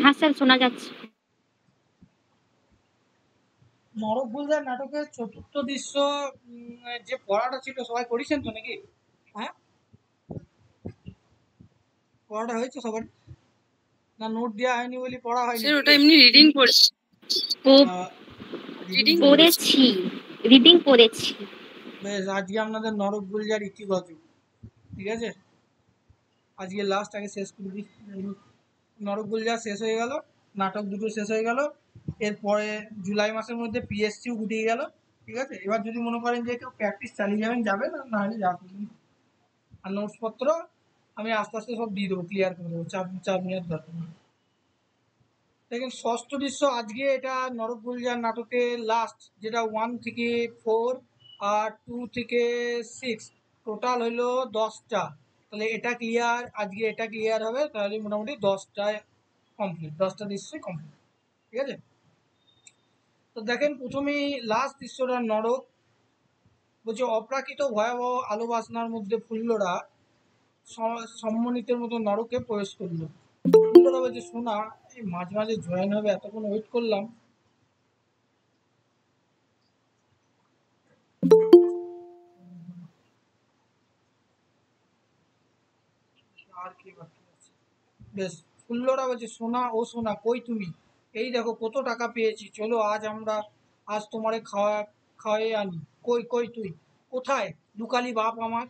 হ্যাঁ স্যার, শোনা যাচ্ছে। নরকগুলজার নাটকের চতুর্থ দৃশ্য যে পড়াটা ছিল সবাই করেছেন তো নাকি? হ্যাঁ, পড়াটা হয়েছে সবার না? নোট দেওয়া হয়নি বলে পড়া হয়নি? স্যার ওটা এমনি রিডিং পড়ছি। রিডিং পড়েছি, রিডিং পড়েছি। বেশ, আজকে আপনাদের নরকগুলজার ইতিবাচক, ঠিক আছে? আজকে লাস্ট, আগে শেষ করে দিই। নরকগুলজার শেষ হয়ে গেল, নাটক দুটো শেষ হয়ে গেল। এরপরে জুলাই মাসের মধ্যে পিএসসিও গুটিয়ে গেল, ঠিক আছে? এবার যদি মনে করেন যে কেউ প্র্যাকটিস চালিয়ে যাবেন যাবেন, আর না হলে যাবেন। আর নোটসপত্র আমি আস্তে আস্তে সব দিয়ে দেবো, ক্লিয়ার করে দেবো, চাপ নেওয়ার দরকার নেই। দেখেন ষষ্ঠ দৃশ্য আজকে এটা নরকগুলজার নাটকের লাস্ট, যেটা 1 থেকে 4 আর 2 থেকে 6, টোটাল হলো 10টা। তাহলে এটা ক্লিয়ার, আজকে এটা ক্লিয়ার হবে, তাহলে মোটামুটি 10টায় কমপ্লিট, 10টা দৃশ্যই কমপ্লিট, ঠিক আছে? তো দেখেন প্রথমেই লাস্ট দৃশ্যটা নরক বলছে, অপ্রাকৃত ভয়াবহ আলো বাসনার মধ্যে ফুল্লরা সম্মানিতের মতো নরকে প্রবেশ করলো। ফুল্লরা বলছে, শোনা, এই মাঝে মাঝে জয়েন হবে, এতক্ষণ ওয়েট করলাম। আর কি বাকি আছে? বেশ, ফুল্লরা বলছে, সোনা ও সোনা, কই তুমি? এই দেখো কত টাকা পেয়েছি, চলো আজ তোমারে খাওয়াই আনি। কই কই তুই কোথায় লুকালি বাপ আমার?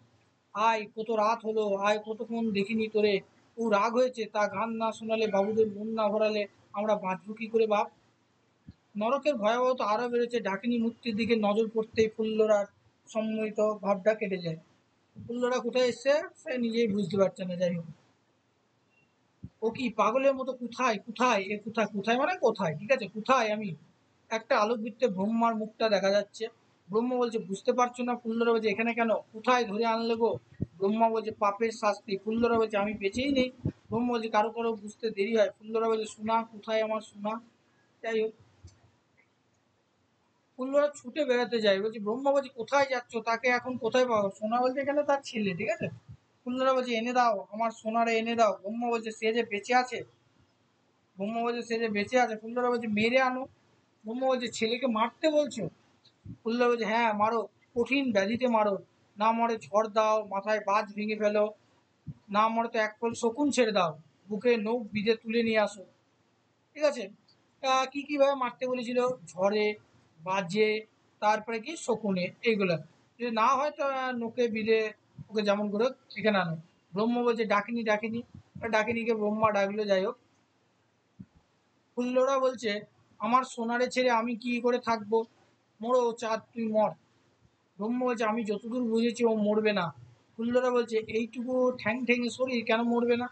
আয়, কত রাত হলো, আয়, কতক্ষণ দেখিনি তোরে। ও রাগ হয়েছে, তা গান না শোনালে, বাবুদের মন না ভরালে আমরা বাঁচবো কি করে বাপ? নরকের ভয়াবহতা আরো বেড়েছে, ডাকিনী মূর্তির দিকে নজর পড়তেই ফুল্লরার সম্মিলিত ভাবটা কেটে যায়। ফুল্লরা কোথায় এসছে সে নিজেই বুঝতে পারছে না। যাই হোক, ও কি পাগলের মতো কোথায় কোথায়, এ কোথায়, কোথায় মানে কোথায়, ঠিক আছে, কোথায় আমি? একটা আলোকবৃত্তে ব্রহ্মার মুখটা দেখা যাচ্ছে। ব্রহ্মা বলছে, বুঝতে পারছো না? ফুল্লরা বলছে, এখানে কেন? কোথায় ধরে আনলে গো? ব্রহ্মা বলছে, পাপের শাস্তি। ফুল্লরা বলছে, আমি বেঁচেই নেই। ব্রহ্মা বলছে, কারো কারো বুঝতে দেরি হয়। ফুল্লরা বলছে, সোনা কোথায় আমার সোনা? যাই হোক, ফুল্লরা ছুটে বেড়াতে যায়। বলছে, ব্রহ্মা বলছে, কোথায় যাচ্ছ? তাকে এখন কোথায় পাবো? সোনা বলছে, এখানে তার ছেলে, ঠিক আছে? ফুল্লরা বলছে, এনে দাও আমার সোনারে, এনে দাও। ব্রহ্মা বলছে, সে যে বেঁচে আছে। ব্রহ্মা বলছে, সে যে বেঁচে আছে। ফুল্লরা বলছে, মেরে আনো। ব্রহ্মা বলছে, ছেলেকে মারতে বলছো? ফুল্লরা বলছে, হ্যাঁ মারো, কঠিন ব্যাধিতে মারো। না মরে ঝড় দাও, মাথায় বাজ ভেঙে ফেলো। না মরে তো এক ফল শকুন ছেড়ে দাও, বুকে নখ বিঁধে তুলে নিয়ে আসো, ঠিক আছে? কি কিভাবে মারতে বলেছিল? ঝড়ে, বাজে, তারপরে কি শকুনে, এইগুলো। যদি না হয় তো নোকে বিঁধে ওকে যেমন করে এখানে আনো। ব্রহ্ম বলছে, ডাকিনি ডাকিনি। ডাকিনিকে ব্রহ্মা ডাকলো। যাই হোক, ফুল্লরা বলছে, আমার সোনারে ছেড়ে আমি কি করে থাকবো? মরো চাঁদ, তুই মর। ব্রহ্ম বলছে, আমি যতদূর বুঝেছি ও মরবে না। ফুল্লরা বলছে, এইটুকু ঠ্যাং ঠ্যাঙে শরীর, কেন মরবে না?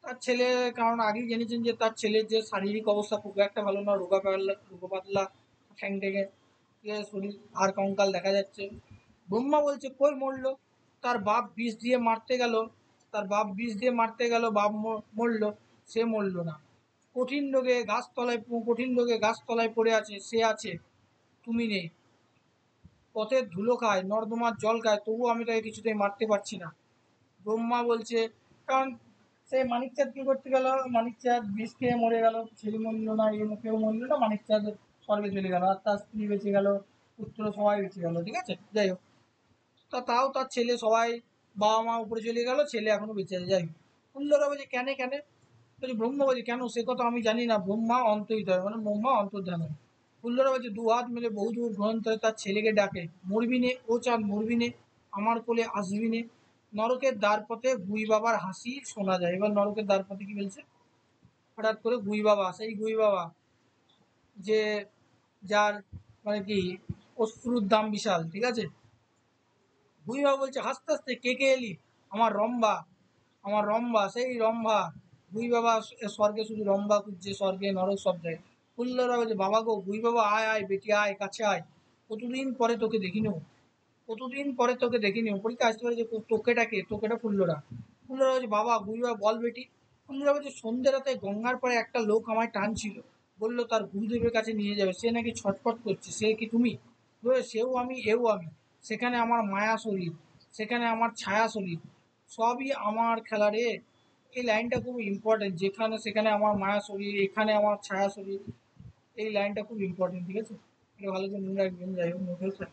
তার ছেলে, কারণ আগেই জেনেছেন যে তার ছেলের যে শারীরিক অবস্থা খুব একটা ভালো না, রোগা পাতলা ঠ্যাং ঠ্যাঙে শরীর, আর কঙ্কাল দেখা যাচ্ছে। ব্রহ্মা বলছে, কই মরলো? তার বাপ বিষ দিয়ে মারতে গেল, বাপ মরলো, সে মরলো না। কঠিন রোগে গাছতলায় পড়ে আছে, সে আছে, তুমি নেই। পথের ধুলো খায়, নর্দমার জল খায়, তবুও আমি তাকে কিছুতেই মারতে পারছি না। ব্রহ্মা বলছে, কারণ সে মানিকচাঁদ কি করতে গেল, মানিকচাঁদ বিষ খেয়ে মরে গেল, ছেলে মরল না, এ মুখেও মরল না, মানিকচাঁদ স্বর্গে চলে গেল, আর তার স্ত্রী বেঁচে গেল, পুত্র সবাই বেঁচে গেল, ঠিক আছে? যাই হোক, তাও তার ছেলে সবাই, বাবা মা উপরে চলে গেল, ছেলে এখনো বেঁচে আছে। যাই হোক, ফুল্লরা বলছে, কেন কেন? বলছে, ব্রহ্মা বলছে, কেন সে কথা আমি জানি না, ব্রহ্মা অন্তর্হিত, মানে ব্রহ্মা অন্তর্ধান। ফুল্লরা বলছে, দু হাত মিলে বহু দূর গ্রন্থে তার ছেলেকে ডাকে, মরবি নে ও চাঁদ, মরবি নে, আমার কোলে আসবি নে। নরকের দ্বারপথে গুই বাবার হাসি শোনা যায়। এবার নরকের দ্বারপথে কি বলছে? হঠাৎ করে গুই বাবা, সেই গুই বাবা যে, যার মানে কি অশ্রুর দাম বিশাল, ঠিক আছে? গুই বাবা বলছে হাসতে হাসতে, কে কে এলি? আমার রম্ভা, আমার রম্ভা, সেই রম্ভা। গুই বাবা স্বর্গে শুধু রম্ভা খুঁজছে, স্বর্গে নরক সব জায়গায়। ফুল্লরা বলছে, বাবা গো, গুই বাবা, আয় আয় বেটি আয়, কাছে আয়, কতদিন পরে তোকে দেখিনি, কতদিন পরে তোকে দেখিনি। পরীক্ষা আসতে পারে যে তোকেটাকে, তোকেটা ফুল্লরা। ফুল্লরা বলছে, বাবা, গুই বাবা বল বেটি। ফুল্লরা বলছে, সন্ধ্যে রাতে গঙ্গার পরে একটা লোক আমায় টানছিল, বললো তার গুরুদেবের কাছে নিয়ে যাবে, সে নাকি ছটফট করছে, সে কি তুমি? সেও আমি, এও আমি, সেখানে আমার মায়া শরীর, সেখানে আমার ছায়া শরীর, সবই আমার খেলা রে। এই লাইনটা খুব ইম্পর্টেন্ট, যেখানে সেখানে আমার মায়া শরীর, এখানে আমার ছায়া শরীর, এই লাইনটা খুব ইম্পর্টেন্ট, ঠিক আছে? এটা ভালো করে মনে রাখবেন, যাই হোক নোট হয়েছে।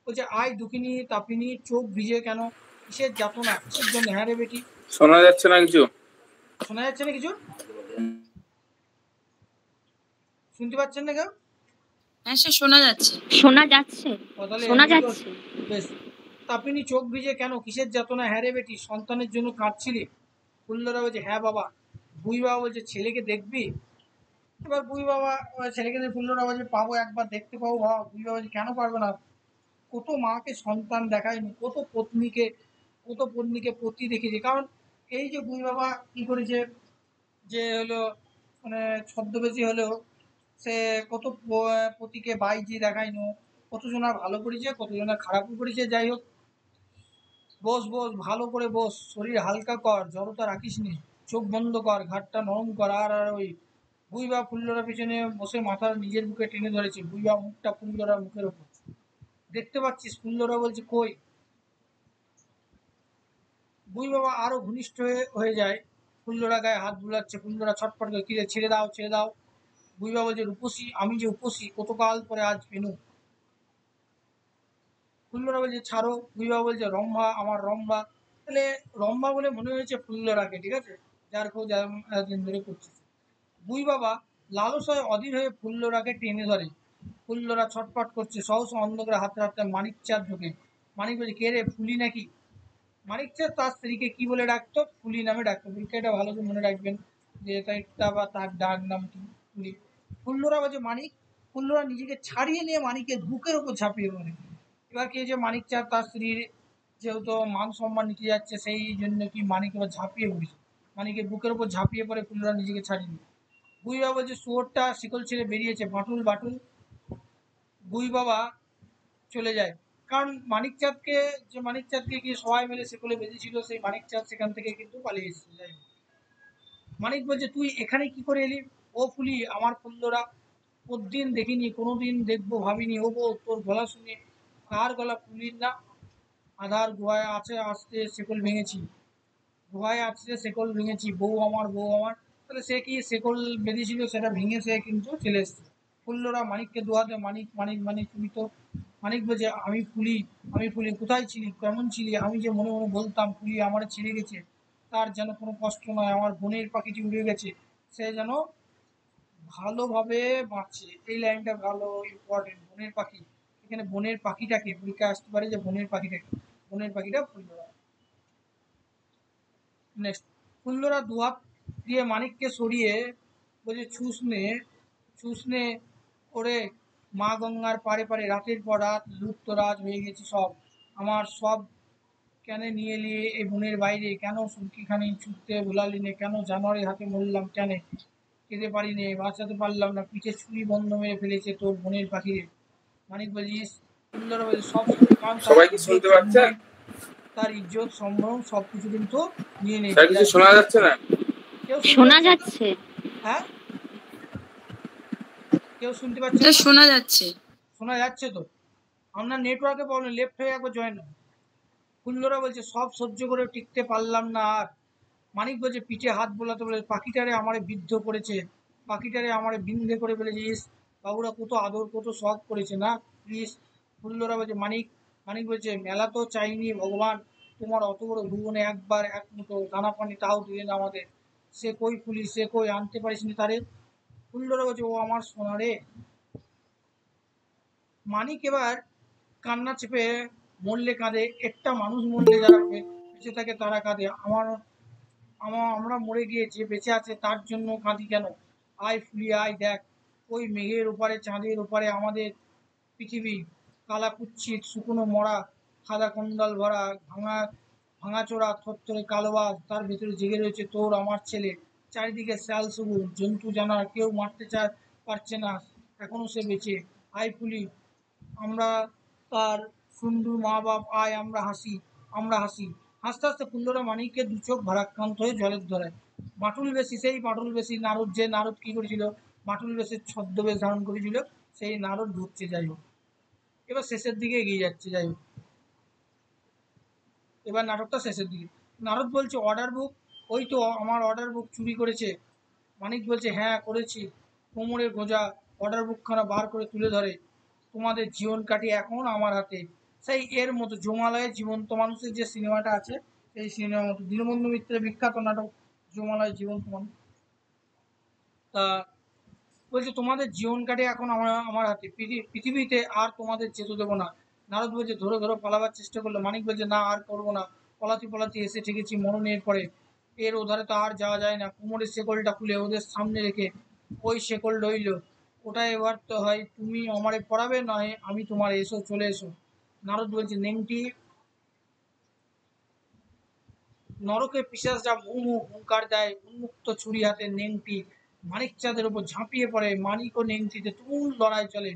বলছে আয় দুঃখিনী তাপিনী চোখ ভিজে কেন, কিসের যাতনা, কিসের জন্য? হ্যাঁ রে বেটি, শোনা যাচ্ছে না কিছু? শোনা যাচ্ছে না কিছু? শুনতে পাচ্ছেন না কেউ? হ্যাঁ স্যার শোনা যাচ্ছে। শোনা যাচ্ছে, তাহলে শোনা এমনি তো যাচ্ছে। বেশ। তাপিনী চোখ ভিজে কেন, কিসের যাতনা, হ্যাঁ রে বেটি সন্তানের জন্য কাঁদছিলি? ফুল্লরা বলছে হ্যাঁ বাবা। বুই বাবা বলছে ছেলেকে দেখবি? এবার বুই বাবা ছেলেকে দিয়ে ফুল্লরা বলছে পাবো, একবার দেখতে পাবো বাবা। বুই বাবা বলছে কেন পারবে না, কত মাকে সন্তান দেখায়নি, কত পত্নীকে পতি দেখেছে। কারণ এই যে বুই বাবা কি করেছে, যে হলো মানে ছদ্মবেশী হলেও সে কত পতিকে বাইজি দেখায়নি, কতজনা ভালো করেছে, কতজনা খারাপও করেছে। যাই হোক, বস বস ভালো করে বস, শরীর হালকা কর, জড়তা রাখিস নি, চোখ বন্ধ কর, ঘাটটা নরম কর। আর আর ওই বুইবা ফুল্লরা পিছনে বসে মাথা নিজের বুকে টেনে ধরেছে। বুইবা মুখটা ফুল্লরা মুখের ওপর, দেখতে পাচ্ছিস? ফুল্লরা বলছে কই। বুই বাবা আরো ঘনিষ্ঠ হয়ে যায়, ফুল্লরা গায়ে হাত বুলাচ্ছে। ফুল্লরা ছটফট করে কিরে ছেড়ে দাও ছেড়ে দাও। বুই বাবা বলছে রূপসী, আমি যে উপসী, কতকাল পরে আজ পেনু। ফুল্লরা বলছে ছাড়ো। বুই বাবা বলছে রম্ভা, আমার রম্ভা। তাহলে রম্ভা বলে মনে হয়েছে ফুল্লরাকে, ঠিক আছে, যার খোঁজ এতদিন ধরে করছে। বুই বাবা লালসায় অধীর হয়ে ফুল্লরাকে টেনে ধরে। ফুল্লরা ছটফট করছে, সহসা অন্ধকারে হাতে হাতে মানিক চাঁদ ঢোকে। মানিক বলছে কে রে, ফুলি নাকি? মানিক চাঁদ তার স্ত্রীকে কি বলে ডাকতো? ফুলি নামে ডাকতো। এটা ভালো করে মনে রাখবেন যে এটা বা তার ডাক নাম কি, ফুলি। ফুল্লরা বলছে মানিক। ফুল্লরা নিজেকে ছাড়িয়ে নিয়ে মানিকের বুকের ওপর ঝাঁপিয়ে পড়ে। এবার কি যে মানিক চাঁদ তার স্ত্রীর যেহেতু মান সম্মান নিতে যাচ্ছে, সেই জন্য কি মানিক এবার ঝাঁপিয়ে পড়েছে, মানিকের বুকের ওপর ঝাঁপিয়ে পড়ে ফুল্লরা নিজেকে ছাড়িয়ে নিয়ে। বুই বাবা বলছে শুয়োরটা শিকল ছেড়ে বেরিয়েছে, বাটুল বাটুল। বুই বাবা চলে যায়, কারণ মানিক চাঁদকে, যে মানিক চাঁদকে কি সবাই মিলে শিকলে বেঁধেছিল, সেই মানিক চাঁদ সেখান থেকে কিন্তু পালিয়ে এসেছে। যাই হোক, মানিক বলছে তুই এখানে কি করে এলি? ও ফুলি, আমার ফুল্লরা দিন দেখিনি, কোনোদিন দেখবো ভাবিনি। ও বউ, তোর গলা শুনে কার গলা ফুলির না? আধার গুহায় আছে আসতে শেকল ভেঙেছি, গুহায় আসতে শেকল ভেঙেছি, বউ আমার বউ আমার। তাহলে সে কি শেকল বেঁধেছিল সেটা ভেঙে সে কিন্তু চলে এসছে। ফুল্লরা মানিককে দোয়াতে, মানিক মানিক মানিক তুমি তো। মানিক বলছে আমি ফুলি, আমি ফুলি, কোথায় ছিলি, কেমন ছিলি? আমি যে মনে মনে বলতাম ফুলি আমার ছেড়ে গেছে, তার যেন কোনো কষ্ট নয়, আমার বোনের পাখিটি উড়ে গেছে, সে যেন ভালোভাবে বাঁচে। এই লাইনটা ভালো ইম্পর্টেন্ট, বনের পাখি। এখানে বনের পাখিটাকে পরীক্ষা আসতে পারে, যে বনের পাখিটাকে, বনের পাখিটা ফুল্লরা। নেক্সট, ফুল্লরা দুহাত দিয়ে মানিককে সরিয়ে বলছে ছুসনে করে, মা গঙ্গার পারে পারে রাতের পর রাত লুপ্তরাজ হয়ে গেছি সব, আমার সব কেন নিয়ে এলি এই বনের বাইরে, কেন সুটকিখানি ছুটতে ভুলালি নে, কেন জানোয়ারের হাতে মরলাম, কেন খেতে পারি নে, বাঁচাতে পারলাম না, পিঠে ছুরি বন্ধ মেরে ফেলেছে তোর বনের পাখিরে। মানিক বলছিস, ফুল্লরা বলছে সব সত্যি, কারণ তার সবাই কি ইজ্জত শুনতে পাচ্ছেন? সম্মান, তার ইজ্জত সম্ভ্রম সবকিছু কিন্তু নিয়ে স্যার নিয়েছে। কিছু শোনা যাচ্ছে না? কেউ শুনতে শোনা পাচ্ছেন না? যাচ্ছে। হ্যাঁ, কেউ শুনতে পাচ্ছেন স্যার না? শোনা যাচ্ছে। শোনা যাচ্ছে তো? আপনার নেটওয়ার্কে প্রবলেম, লেফট হয়ে একবার জয়েন। ফুল্লরা বলছে সব সহ্য করে টিকতে পারলাম না আর। মানিক বলছে পিঠে হাত বোলাতে বলে, পাখিটারে আমারে বিদ্ধ করেছে, পাখিটারে আমারে বিন্ধে করে ফেলেছে। ইস, বাবুরা কত আদর কত শখ করেছে না, প্লিজ। ফুল্লরা বলছে মানিক, মানিক বলছে মেলা তো চাইনি ভগবান, তোমার অত বড় ভুবনে একবার এক মুঠো দানা পানি তাও দিলেন আমাদের, সে কই ফুলি, সে কই, আনতে পারিস নি তারে। ফুল্লরা বলছে ও আমার সোনা রে। মানিক এবার কান্না চেপে, মরলে কাঁদে, একটা মানুষ মরলে যারা বেঁচে থাকে তারা কাঁদে, আমার আমরা মরে গিয়ে যে বেঁচে আছে তার জন্য কাঁদি কেন? আয় ফুলি আয় দেখ, ওই মেঘের ওপারে চাঁদের ওপারে আমাদের পৃথিবী, কালা কুচ্ছিত শুকনো মরা, সাদা কন্ডাল ভরা, ভাঙাচোরা থরথরে কালোবাজ, তার ভেতরে জেগে রয়েছে তোর আমার ছেলে। চারিদিকে শাল সবুজ, জন্তু জানার, কেউ মারতে পারছে না, এখনো সে বেঁচে। আয় ফুলি, আমরা তার সুন্দর মা বাপ, আয় আমরা হাসি, আমরা হাসি। হাসতে হাসতে ফুল্লরা মানিককে দু চোখ ভারাক্রান্ত হয়ে জলের ধরায়। বাটুল বেশি, সেই বাটুল বেশি নারদ, যে নারদ কি করেছিল, বাটুল বেশের ছদ্মবেশ ধারণ করেছিল, সেই নারদ ঢুকছে। যাই হোক, এবার শেষের দিকে এগিয়ে যাচ্ছে। যাই হোক, এবার নাটকটা শেষের দিকে। নারদ বলছে অর্ডার বুক, ওই তো আমার অর্ডার বুক চুরি করেছে। মানিক বলছে হ্যাঁ করেছি। কোমরে গোঁজা অর্ডার বুকখানা বার করে তুলে ধরে, তোমাদের জীবন কাটি এখন আমার হাতে। সেই এর মতো জমালয়ের জীবন্ত মানুষের যে সিনেমাটা আছে, সেই সিনেমার মতো দীনবন্ধু মিত্রের বিখ্যাত নাটক জমালয়ের জীবন্ত মানুষ। তা বলছে তোমাদের জীবন কাটে এখন আমার আমার হাতে, পৃথিবীতে আর তোমাদের যেতে দেবো না। নারদ বলছে ধরো ধরো, পালাবার চেষ্টা করলো। মানিক বলছে না আর করবো না, পলাতে পলাতে এসে ঠেকেছি মরণের পরে, এর ওধারে তো আর যাওয়া যায় না। কোমরের শেকলটা খুলে ওদের সামনে রেখে ওই শেকল রইল, ওটা এবার তো হয় তুমি আমারে পড়াবে, নয় আমি তোমার, এসো চলে এসো। নারদ বলছে নেংটি, নরকে পিশাচরা মুঁ মুঁ হুঙ্কার দেয়, উন্মুক্ত ছুরি হাতে নেংটি মানিকচাঁদের উপর ঝাঁপিয়ে পড়ে। মানিক ও নেংটিতে তুমুল লড়াই চলে।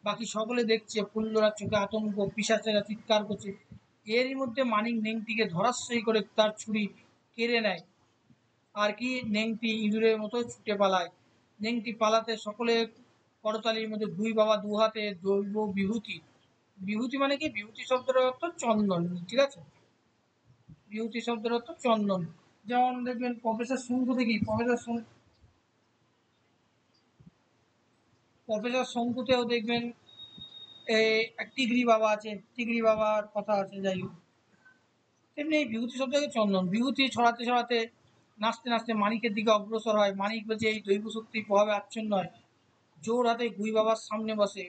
বাকি সকলে দেখছে, ফুল্লরার চোখে আতঙ্ক, পিশাচেরা চিৎকার করছে। এরই মধ্যে মানিক নেংটিকে ধরাশয়ী করে তার ছুরি কেড়ে নেয়। আর কি, নেংটি ইঁদুরের মতো ছুটে পালায়। নেংটি পালাতে সকলে করতালির মধ্যে। গুই বাবা দু হাতে দৈব বিভূতি, বিভূতি মানে কি, বিভূতি শব্দের অর্থ চন্দন, ঠিক আছে, বিভূতি শব্দের অর্থ চন্দন। যেমন দেখবেন প্রফেসর শঙ্কু দেখি, প্রফেসর শঙ্কুতেও দেখবেন এই টিগরি বাবা আছে, টিগরি বাবার কথা আছে। যাই হোক, তেমনি এই বিভূতি শব্দকে চন্দন, বিভূতি ছড়াতে ছড়াতে নাচতে নাচতে মানিকের দিকে অগ্রসর হয়। মানিক বলছে এই দৈব শক্তির প্রভাবে আচ্ছন্ন হয়, জোর হাতে গুই বাবার সামনে বসে।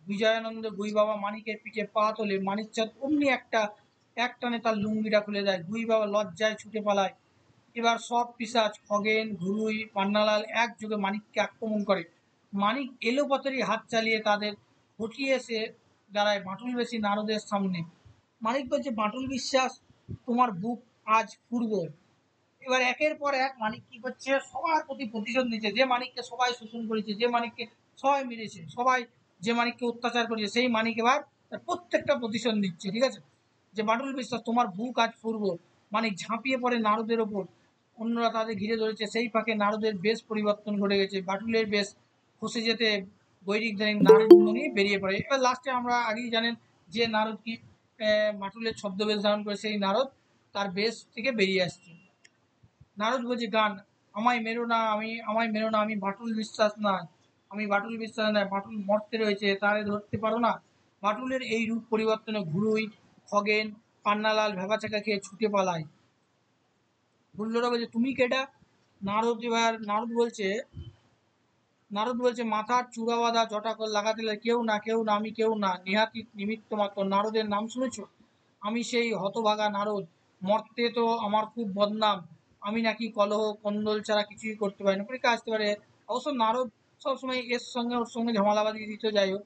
বিজয়ানন্দ গুই বাবা মানিকের পিঠে পা তোলে। মানিকচাঁদ অমনি এক টানে তার লুঙ্গিটা খুলে দেয়। গুই বাবা লজ্জায় ছুটে পালায়। এবার সব পিশাচ খগেন, ঘুরুই, পান্নালাল একযোগে মানিককে আক্রমণ করে। মানিক এলোপাতাড়ি হাত চালিয়ে তাদের হটিয়ে এসে দাঁড়ায় বাঁটুল বেশি নারদের সামনে। মানিক বলছে বাঁটুল বিশ্বাস, তোমার বুক আজ ফুরবো। এবার একের পর এক মানিক কি করছে, সবার প্রতি প্রতিশোধ নিচ্ছে। যে মানিককে সবাই শোষণ করেছে, যে মানিককে সবাই মেরেছে, সবাই যে মানিককে অত্যাচার করেছে, সেই মানিক এবার তার প্রত্যেকটা প্রতিশোধ নিচ্ছে, ঠিক আছে। যে বাঁটুল বিশ্বাস, তোমার বুক আজ ফুরবো। মানিক ঝাঁপিয়ে পড়ে নারদের ওপর। অন্যরা তাদের ঘিরে ধরেছে। সেই ফাঁকে নারদের বেশ পরিবর্তন ঘটে গেছে। বাঁটুলের বেশ খসে যেতে বৈদিক নারদ নিয়ে বেরিয়ে পড়ে। এবার লাস্টে আমরা আগেই জানেন যে নারদ কি বাঁটুলের ছদ্মবেশ ধারণ করে সেই নারদ তার বেশ থেকে বেরিয়ে আসছে। নারদ বলছে গান, আমায় মেরো না, আমি বাঁটুল বিশ্বাস না, আমি বাঁটুল বিশ্বাস নয়, বাঁটুল মর্তে রয়েছে, তারে ধরতে পারো না। বাঁটুলের এই রূপ পরিবর্তনে ঘুরুই, খগেন, পান্নালাল ভেবাচাকা খেয়ে ছুটে পালায়। ভুল্লরা বলছে তুমি কেডা? নারদ বলছে মাথার চূড়া বাঁধা জটা লাগাতে কেউ না, কেউ না, আমি কেউ না, নেহাতি নিমিত্ত মাত্র। নারদের নাম শুনেছ? আমি সেই হতভাগা নারদ, মর্তে তো আমার খুব বদনাম। আমি নাকি কলহ কন্দল ছাড়া কিছুই করতে পারি না। পরীক্ষা আসতে পারে। অবশ্য নারদ সবসময় ওর সঙ্গে ঝামেলাবাজি দিত। যাই হোক,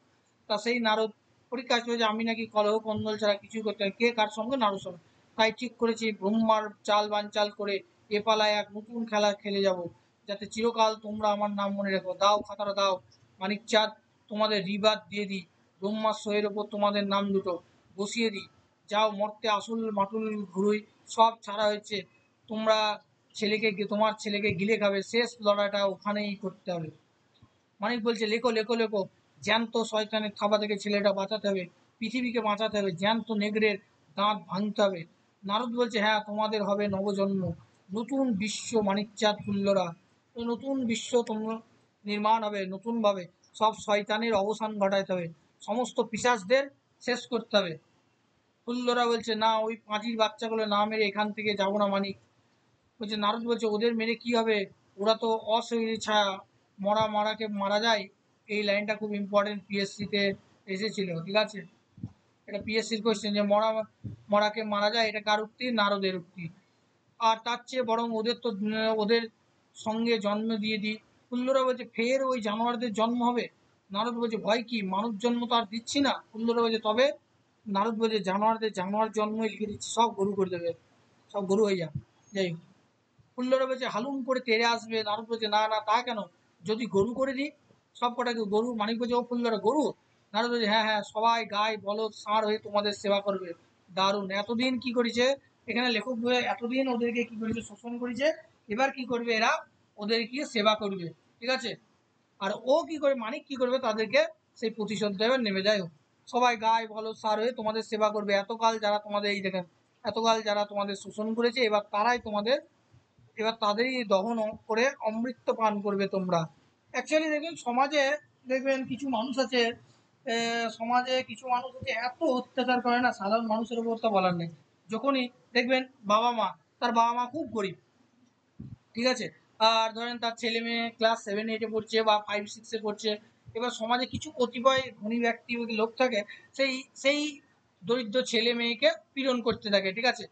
তা সেই নারদ পরীক্ষা আসতে পারে যে আমি নাকি কলহ কন্দল ছাড়া কিছুই করতে পারি। কে কার সঙ্গে? নারদ সঙ্গে। তাই ঠিক করেছি ব্রহ্মার চাল বানচাল করে এ পালায় এক নতুন খেলা খেলে যাব, যাতে চিরকাল তোমরা আমার নাম মনে রেখো। দাও খাতাটা দাও, মানিকচাঁদ, তোমাদের রিবাদ দিয়ে দিই। ব্রহ্মার সইয়ের ওপর তোমাদের নাম দুটো বসিয়ে দিই। যাও মর্তে, আসল মাটুল ঘুরুই সব ছাড়া হয়েছে। তোমরা তোমার ছেলেকে গিলে খাবে। শেষ লড়াইটা ওখানেই করতে হবে। মানিক বলছে লেখো লেখো লেখো, জ্যান্ত শয়তানের থাবা থেকে ছেলেটা বাঁচাতে হবে, পৃথিবীকে বাঁচাতে হবে, জ্যান্ত নেগড়ের দাঁত ভাঙতে হবে। নারদ বলছে হ্যাঁ, তোমাদের হবে নবজন্ম, নতুন বিশ্ব। মানিকচাঁদ ফুল্লরা, ওই নতুন বিশ্ব তোমরা নির্মাণ হবে নতুনভাবে। সব শয়তানের অবসান ঘটাতে হবে, সমস্ত পিশাচদের শেষ করতে হবে। ফুল্লরা বলছে না, ওই পাঁজির বাচ্চাগুলো না মেরে এখান থেকে যাবো না মানিক। বলছে নারদ বলছে ওদের মেরে কি হবে, ওরা তো অশরীরী ছায়া, মারাকে মারা যায়। এই লাইনটা খুব ইম্পর্টেন্ট, পিএসসিতে এসেছিল, ঠিক আছে। এটা পিএসসির কোয়েশ্চেন, যে মরাকে মারা যায়, এটা কার উক্তি? নারদের উক্তি। আর তার চেয়ে বরং ওদের সঙ্গে জন্ম দিয়ে দিই। কুল্লরা বলছে ফের ওই জানোয়ারদের জন্ম হবে? নারদ বলছে ভয় কি, মানব জন্ম তো আর দিচ্ছি না। কুল্লরা বলছে তবে? নারদ বলছে জানোয়ার জন্মই লিখে দিচ্ছি, সব গরু করে দেবে, সব গরু হয়ে যাবে। যাই হোক, ফুল্লরা বলছে হালুম করে তেড়ে আসবে। নারদ বলছে না না, তা কেন, যদি গরু করে দিই সব কটাকে গরু। মানিক বলছে ও ফুল্লরা গরু? নারদ বলছে হ্যাঁ হ্যাঁ, সবাই গায়ে বলদ ষাঁড় হয়ে তোমাদের সেবা করবে। দারুণ, এতদিন কি করেছে এখানে লেখক, এতদিন ওদেরকে কি করেছে, শোষণ করেছে। এবার কি করবে এরা, ওদেরকে সেবা করবে, ঠিক আছে। আর ও কি করে, মানিক কি করবে, তাদেরকে সেই প্রতিশোধ দেবে, নেমে যায়। সবাই গায়ে বলদ ষাঁড় হয়ে তোমাদের সেবা করবে। এতকাল যারা তোমাদের, এই দেখেন, এতকাল যারা তোমাদের শোষণ করেছে, এবার তারাই তোমাদের এবার তাদেরই দহন করে অমৃত পান করবে তোমরা। অ্যাকচুয়ালি দেখবেন সমাজে, দেখবেন কিছু মানুষ আছে, সমাজে কিছু মানুষ আছে এত অত্যাচার করে না, সাধারণ মানুষের উপর তো বলার নেই। যখনই দেখবেন তার বাবা মা খুব গরিব, ঠিক আছে, আর ধরেন তার ছেলে মেয়ে ক্লাস 7-8-এ পড়ছে বা 5-6-এ পড়ছে। এবার সমাজে কিছু কতিপয় ধনী ব্যক্তি লোক থাকে, সেই সেই দরিদ্র ছেলে মেয়েকে পীড়ন করতে থাকে, ঠিক আছে,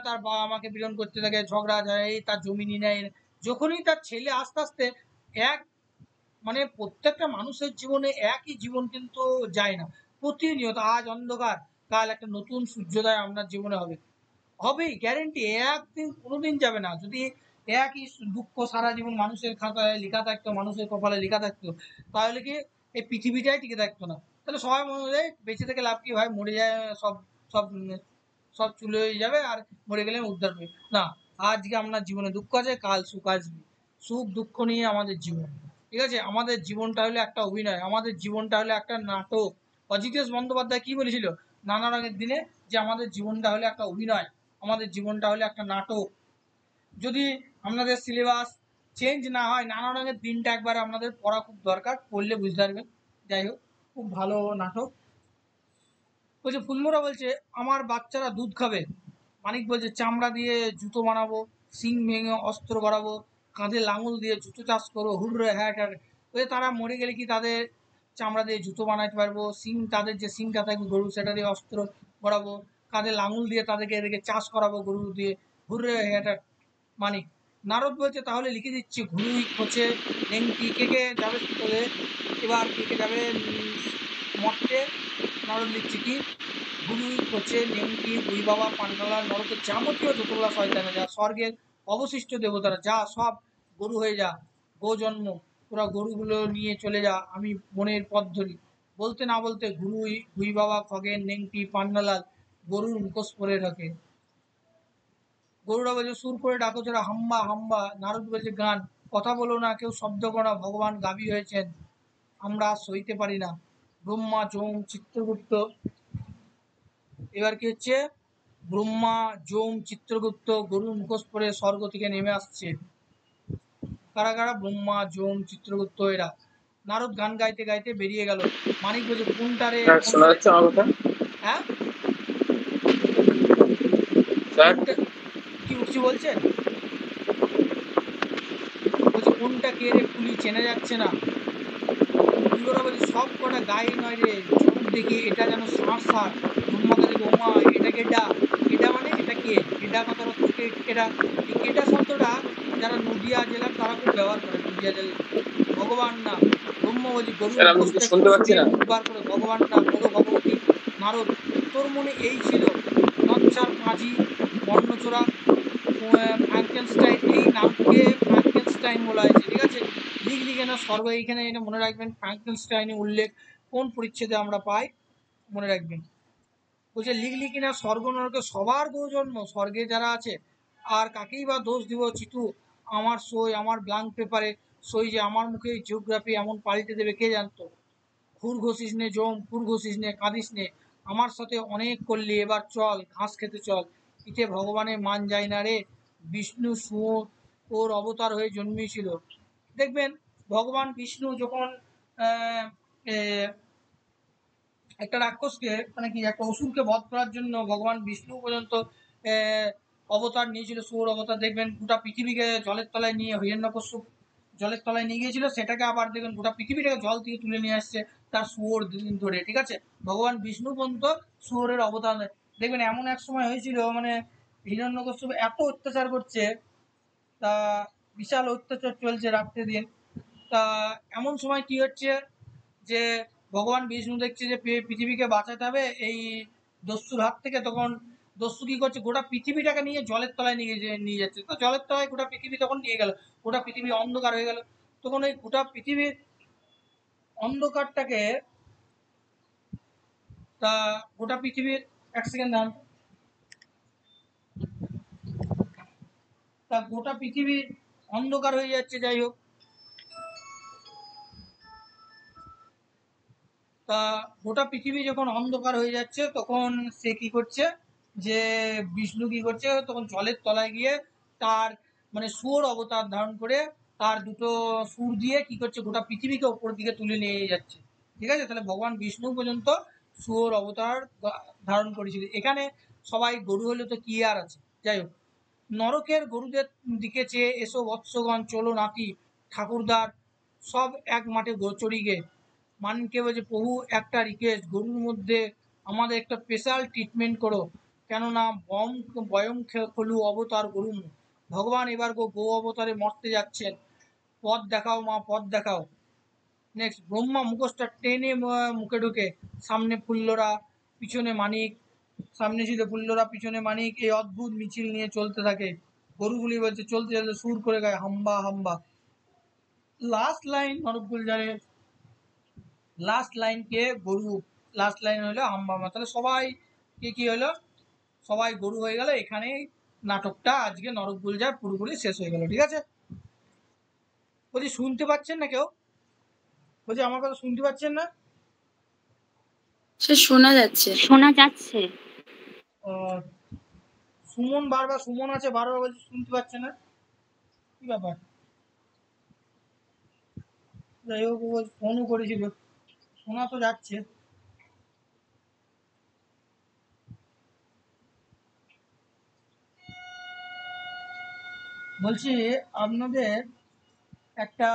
তার বাবা মাকে পীড়ন করতে থাকে, ঝগড়া ঝাড়াই, তার জমি নিয়ে নেয়। যখনই তার ছেলে আস্তে আস্তে এক, মানে প্রত্যেকটা মানুষের জীবনে একই জীবন কিন্তু যায় না, প্রতিনিয়ত আজ অন্ধকার কাল একটা নতুন সূর্যোদয় আপনার জীবনে হবে, হবেই গ্যারেন্টি। একদিন কোনোদিন যাবে না। যদি একই দুঃখ সারা জীবন মানুষের খাতায় লেখা থাকতো, মানুষের কপালে লেখা থাকতো, তাহলে কি এই পৃথিবীটাই টিকে থাকতো না। তাহলে সবাই মনে হয় বেঁচে থেকে লাভ কি ভাই, মরে যায় সব, সব সব চলে যাবে আর মরে গেলে উদ্ধার হবে না। আজকে আপনার জীবনে দুঃখ আছে, কাল সুখ আসবে। সুখ দুঃখ নিয়ে আমাদের জীবন, ঠিক আছে। আমাদের জীবনটা হলো একটা অভিনয়, আমাদের জীবনটা হলো একটা নাটক। অজিতেশ বন্দ্যোপাধ্যায় কি বলেছিল নানা রঙের দিনে, যে আমাদের জীবনটা হলো একটা অভিনয়, আমাদের জীবনটা হলো একটা নাটক। যদি আপনাদের সিলেবাস চেঞ্জ না হয়, নানা রঙের দিনটা একবার আপনাদের পড়া খুব দরকার, পড়লে বুঝতে পারবেন। যাই হোক, খুব ভালো নাটক। বলছে ফুলমোরা বলছে আমার বাচ্চারা দুধ খাবে। মানিক বলছে চামড়া দিয়ে জুতো বানাবো, শিং ভেঙে অস্ত্র গড়াবো, কাঁধে লাঙল দিয়ে জুতো চাষ করবো, হুড়রে হ্যাঁ হ্যাঁ। বলছে তারা মরে গেলে কি তাদের চামড়া দিয়ে জুতো বানাতে পারবো, শিং, তাদের যে শিংটা থাকবে গরু, সেটা দিয়ে অস্ত্র গড়াবো, কাঁধে লাঙল দিয়ে তাদেরকে এদিকে চাষ করাবো গরু দিয়ে, হুড়রে হ্যাঁ। মানিক নারদ বলছে তাহলে লিখে দিচ্ছি ঘুরুই খোঁচে নেংটি, কে কে যাবে তোলে, এবার কে কে যাবে মর্তে। নারদ লিখছে কি গুরুই খোঁচে নেংটি বুই বাবা পান্ডালা নরকের যাবতীয় যতগুলা শয়তানে যা স্বর্গের অবশিষ্ট দেবতারা যা সব গরু হয়ে যা, গো জন্ম, তোরা গরুগুলো নিয়ে চলে যা, আমি মনের পথ ধরি। বলতে না বলতে গুরুই ভুই বাবা খগেন নেংটি পান্নালাল গরুর মুখোশ পরে রাখে। গরুরা বলছে সুর করে ডাকো যারা হাম্বা হাম্বা। নারদ বলছে গান, কথা বলো না কেউ শব্দ করো না, ভগবান গাবি হয়েছেন, আমরা সইতে পারি না। ব্রহ্মা যম চিত্রগুপ্ত, এবার কি হচ্ছে, ব্রহ্মা যম চিত্রগুপ্ত গরুর মুখোশ পরে স্বর্গ থেকে নেমে আসছে। কারা কারা? ব্রহ্মা যম চিত্রগুপ্ত এরা। নারদ গান গাইতে গাইতে বেরিয়ে গেল। মানিক বলছে কোনটারে শোনা যাচ্ছে আমার কথা? হ্যাঁ, স্যার কি উঠছি বলছেন? বলছে কোনটা কে রে ফুলি চেনা যাচ্ছে না। ফুলরা বলছে সব কটা গায়ে নয় রে, চোখ দেখি এটা যেন ষাঁড় ষাঁড়। ব্রহ্মাকে দেখে ওমা এটা কেডা, কেডা মানে এটা কে, কেডা কথার অর্থ কেডা। এই কেডা শব্দটা যারা নদিয়া জেলার তারা খুব ব্যবহার করে, নদিয়া জেলার। ভগবান না। ব্রহ্ম বলছে গরুর স্যার আমি মুখোশ কিছু থেকে শুনতে পাচ্ছি না। মুখ বার করে ভগবান না বলো ভগবতী। নারদ তোর মনে এই ছিল, নচ্ছার পাঁজি বর্ণচোরা ফ্রাঙ্কেনস্টাইন, এই নামকে ফ্রাঙ্কেনস্টাইন বলা হয়েছে, ঠিক আছে। লিখলি কেন স্বর্গ, এইখানে এটা মনে রাখবেন, ফ্রাঙ্কেনস্টাইনের উল্লেখ কোন পরিচ্ছেদে আমরা পাই, মনে রাখবেন। বলছে লিখলি কিনা স্বর্গ নরকে সবার দোষ জন্ম, স্বর্গে যারা আছে আর কাকেই বা দোষ দিব চিতু, আমার সই আমার ব্ল্যাঙ্ক পেপারে সই যে আমার মুখে জিওগ্রাফি এমন পাল্টে দেবে কে জানতো। খুর ঘষিস নে জম, খুর ঘষিস নে, কাঁদিস নে, আমার সাথে অনেক করলি, এবার চল ঘাস খেতে চল। পিঠে ভগবানের মান যায় না রে, বিষ্ণু শুঁয়োর ওর অবতার হয়ে জন্মেছিল। দেখবেন ভগবান বিষ্ণু যখন আহ, আহ, একটা রাক্ষসকে, মানে কি একটা অসুরকে বধ করার জন্য ভগবান বিষ্ণু পর্যন্ত আহ, অবতার নিয়েছিল, শুয়োর অবতার। দেখবেন গোটা পৃথিবীকে জলের তলায় নিয়ে হিরণ্যকশ্যপ জলের তলায় নিয়ে গিয়েছিল, সেটাকে আবার দেখবেন গোটা পৃথিবীটাকে জল থেকে তুলে নিয়ে আসছে তার শুয়োর ধরে, ঠিক আছে। ভগবান বিষ্ণু পর্যন্ত শুয়োরের অবতার নেয়। দেখবেন এমন এক সময় হয়েছিল, মানে হিরণ্যকশ্যপ এত অত্যাচার করছে, তা বিশাল অত্যাচার চলছে রাত্রে দিন। তা এমন সময় কি হচ্ছে যে ভগবান বিষ্ণু দেখছে যে পৃথিবীকে বাঁচাতে হবে এই দস্যুর হাত থেকে, তখন দস্যু কি করছে গোটা পৃথিবীটাকে নিয়ে জলের তলায় নিয়ে যাচ্ছে। তো জলের তলায় গোটা পৃথিবী তখন নিয়ে গেল, গোটা পৃথিবী অন্ধকার হয়ে গেল। তখন ওই গোটা পৃথিবীর অন্ধকারটাকে, তা গোটা পৃথিবীর, এক সেকেন্ড দাঁড়ান, তা গোটা পৃথিবী অন্ধকার হয়ে যাচ্ছে। যাই হোক, তা গোটা পৃথিবী যখন অন্ধকার হয়ে যাচ্ছে তখন সে কি করছে, যে বিষ্ণু কি করছে, তখন জলের তলায় গিয়ে তার মানে শুয়োর অবতার ধারণ করে তার দুটো সুর দিয়ে কি করছে, গোটা পৃথিবীকে ওপর দিকে তুলে নিয়ে যাচ্ছে। ঠিক আছে, তাহলে ভগবান বিষ্ণু পর্যন্ত শুয়োর অবতার ধারণ করেছিল। এখানে সবাই গরু হলে তো কি আর আছে, যাই হোক। নরকের গরুদের দিকে চেয়ে এসো বৎসগণ, চলো নাকি ঠাকুরদার সব এক মাঠে গোচরিগে। মানকে বলছে প্রভু একটা রিকোয়েস্ট, গরুর মধ্যে আমাদের একটা স্পেশাল ট্রিটমেন্ট করো, কেননা বয়ং খলু অবতার গরু। ভগবান এবার গো অবতারে মরতে যাচ্ছেন, পথ দেখাও মা, পথ দেখাও। নেক্সট, ব্রহ্মা মুখোশটা টেনে মুখে ঢুকে, সামনে ফুল্লরা পিছনে মানিক, সামনে ছিল ফুল্লরা পিছনে মানিক, এই অদ্ভুত মিছিল নিয়ে চলতে থাকে। গরুগুলি বলছে চলতে চলতে সুর করে গায় হাম্বা হাম্বা। লাস্ট লাইন নরকগুলজারের লাস্ট লাইন কে গরু, লাস্ট লাইন হলো হাম্বা হাম্বা। তাহলে সবাই কি হলো, সবাই গরু হয়ে গেল। এখানেই নাটকটা আজকে নরকগুলজার পুরোপুরি শেষ হয়ে গেল। ঠিক আছে, বলছি শুনতে পাচ্ছেন না কেউ? বলছি আমার কথা শুনতে পাচ্ছেন না? সে শোনা যাচ্ছে। শোনা যাচ্ছে। সুমন বারবার, সুমন আছে বারবার বলছে শুনতে পাচ্ছে না, কি ব্যাপার? যাই হোক, ফোনও করেছিল, শোনা তো যাচ্ছে। বলছি আপনাদের একটা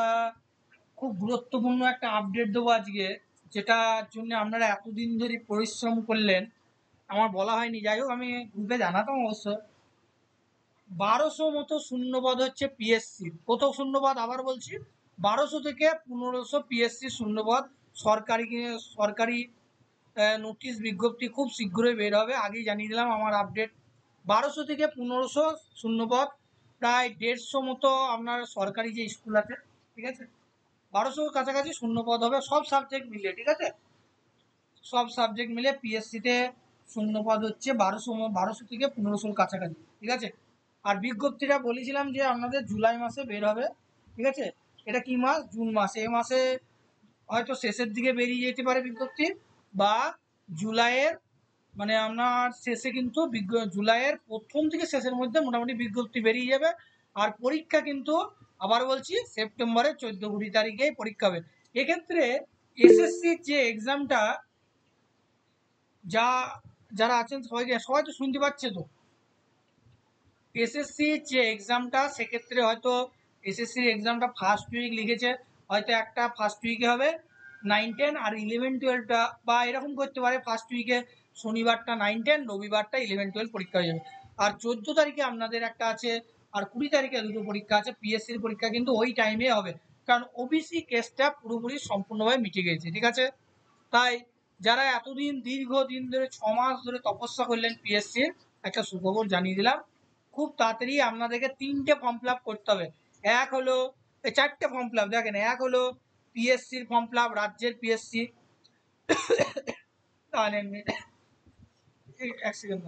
খুব গুরুত্বপূর্ণ একটা আপডেট দেবো আজকে, যেটার জন্য আপনারা এতদিন ধরে পরিশ্রম করলেন, আমার বলা হয়নি। যাই হোক, আমি গ্রুপে জানাতাম অবশ্য। 1200 মতো শূন্যপদ হচ্ছে পিএসসি। কত শূন্যপদ আবার বলছি, 1200 থেকে 1500 পিএসসি শূন্যপদ। সরকারি সরকারি নোটিশ বিজ্ঞপ্তি খুব শীঘ্রই বের হবে, আগেই জানিয়ে দিলাম আমার আপডেট। 1200 থেকে 1500 শূন্যপদ, প্রায় 150 মতো আপনার সরকারি যে স্কুল আছে, ঠিক আছে, 1200 কাছাকাছি শূন্যপদ হবে সব সাবজেক্ট মিলে। ঠিক আছে, সব সাবজেক্ট মিলে পিএসসিতে শূন্যপদ হচ্ছে 1200 থেকে 1500 কাছাকাছি। ঠিক আছে, আর বিজ্ঞপ্তিটা বলেছিলাম যে আপনাদের জুলাই মাসে বের হবে। ঠিক আছে, এটা কি মাস, জুন মাস। এই মাসে হয়তো শেষের দিকে বেরিয়ে যেতে পারে বিজ্ঞপ্তি, বা জুলাইয়ের মানে আপনার শেষে কিন্তু জুলাইয়ের প্রথম থেকে শেষের মধ্যে মোটামুটি বিজ্ঞপ্তি বেরিয়ে যাবে। আর পরীক্ষা কিন্তু আবার বলছি সেপ্টেম্বরের 14-20 তারিখে পরীক্ষা হবে। এক্ষেত্রে এসএসসির যে এক্সামটা, যারা আছেন সবাই তো শুনতে পাচ্ছে তো, এসএসসির যে এক্সামটা, সেক্ষেত্রে হয়তো এসএসসির এক্সামটা ফার্স্ট উইক লিখেছে, হয়তো একটা ফার্স্ট উইকে হবে 9-10, আর 11-12টা বা এরকম করতে পারে, ফার্স্ট উইকে শনিবারটা 9-10, রবিবারটা 11-12 পরীক্ষা হয়ে যাবে। আর 14 তারিখে আপনাদের একটা আছে, আর 20 তারিখে দুটো পরীক্ষা আছে। পিএসসির পরীক্ষা কিন্তু ওই টাইমে হবে, কারণ ওবিসি কেসটা পুরোপুরি সম্পূর্ণভাবে মিটে গেছে। ঠিক আছে, তাই যারা এতদিন দীর্ঘদিন ধরে 6 মাস ধরে তপস্যা করলেন পিএসসির, একটা সুখবর জানিয়ে দিলাম, খুব তাড়াতাড়ি আপনাদেরকে 3টে ফর্ম ফিল আপ করতে হবে। এক হলো 4টে ফর্ম ফিল আপ, দেখেন, এক হলো পিএসসির ফর্ম ফিল আপ, রাজ্যের পিএসসি। এক সেকেন্ড,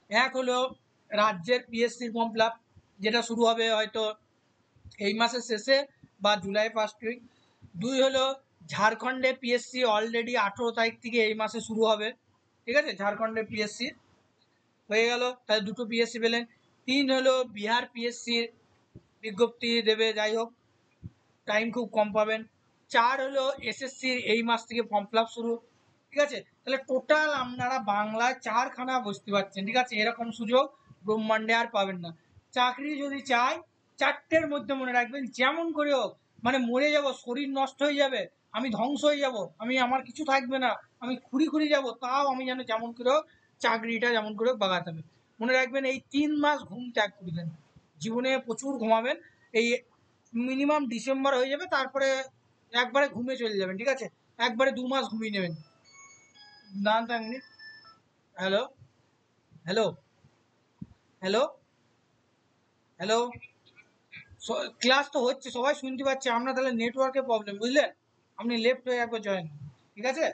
এক হলো রাজ্যের পিএসসির ফর্ম ফিল আপ, যেটা শুরু হবে হয়তো এই মাসের শেষে বা জুলাই ফার্স্ট উইক। 2 হলো ঝাড়খণ্ডে পিএসসি, অলরেডি 18 তারিখ থেকে এই মাসে শুরু হবে। ঠিক আছে, ঝাড়খণ্ডের পিএসসি হয়ে গেল, তাহলে দুটো পিএসসি পেলেন। 3 হলো বিহার পিএসসির বিজ্ঞপ্তি দেবে, যাই হোক টাইম খুব কম পাবেন। 4 হলো এসএসসির এই মাস থেকে ফর্ম ফিল আপ শুরু। ঠিক আছে, তাহলে টোটাল আপনারা বাংলায় 4খানা বসতে পারছেন। ঠিক আছে, এরকম সুযোগ ব্রহ্মাণ্ডে আর পাবেন না। চাকরি যদি চাই, 4টের মধ্যে মনে রাখবেন, যেমন করে হোক, মানে মরে যাব, শরীর নষ্ট হয়ে যাবে, আমি ধ্বংস হয়ে যাব, আমার কিছু থাকবে না, আমি খুঁড়ি যাব, তাও আমি যেন যেমন করে হোক চাকরিটা যেমন করে হোক বাগাতে হবে। মনে রাখবেন, এই 3 মাস ঘুম ত্যাগ করবেন, জীবনে প্রচুর ঘুমাবেন। এই মিনিমাম ডিসেম্বর হয়ে যাবে, তারপরে একবারে ঘুমে চলে যাবেন। ঠিক আছে, একবারে 2 মাস ঘুমিয়ে নেবেন। দাঁড়ান তো 1 minute. Hello hello hello hello, class তো হচ্ছে, সবাই শুনতে পাচ্ছে, আমরা তাহলে নেটওয়ার্কের প্রবলেম, বুঝলেন? আপনি লেফট হয়ে একবার জয়েন, ঠিক আছে?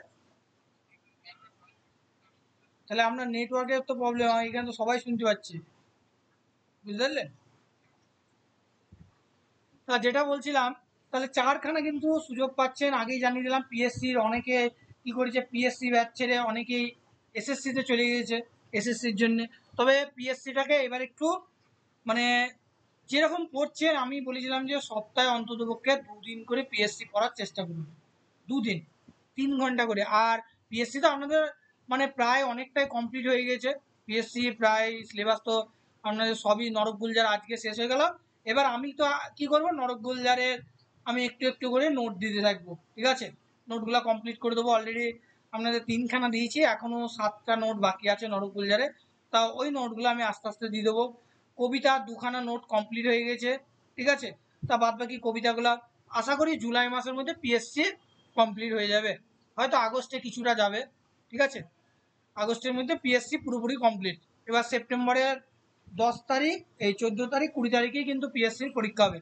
তাহলে আপনার নেটওয়ার্কের তো প্রবলেম, এখানে তো সবাই শুনতে পাচ্ছে, বুঝতে পারলেন? তা যেটা বলছিলাম, তাহলে 4খানা কিন্তু সুযোগ পাচ্ছেন, আগেই জানিয়ে দিলাম। পিএসসির অনেকে কি করেছে, পিএসসি ব্যাচ ছেড়ে অনেকেই এসএসসিতে চলে গিয়েছে এসএসসির জন্য। তবে পিএসসিটাকে এবার একটু মানে যেরকম পড়ছেন আমি বলেছিলাম যে সপ্তাহে অন্ততপক্ষে 2 দিন করে পিএসসি পড়ার চেষ্টা করুন, 2 দিন 3 ঘন্টা করে। আর পিএসসি তো আপনাদের মানে প্রায় অনেকটাই কমপ্লিট হয়ে গেছে, পিএসসি প্রায় সিলেবাস তো আপনাদের সবই নরক গুলজার আজকে শেষ হয়ে গেল। এবার আমি তো কি করব, নরক গুলজারের আমি একটু একটু করে নোট দিতে থাকবো, ঠিক আছে, নোটগুলো কমপ্লিট করে দেবো। অলরেডি আপনাদের 3খানা দিয়েছি, এখনও 7টা নোট বাকি আছে নরক গুলজারে, তা ওই নোটগুলো আমি আস্তে আস্তে দিয়ে দেবো। কবিতা 2খানা নোট কমপ্লিট হয়ে গেছে, ঠিক আছে, তা বাদ বাকি কবিতাগুলো আশা করি জুলাই মাসের মধ্যে পিএসসি কমপ্লিট হয়ে যাবে, হয়তো আগস্টে কিছুটা যাবে, ঠিক আছে, আগস্টের মধ্যে পিএসসি পুরোপুরি কমপ্লিট। এবার সেপ্টেম্বরের 10 তারিখ, এই 14 তারিখ 20 তারিখেই কিন্তু পিএসসির পরীক্ষা হবে,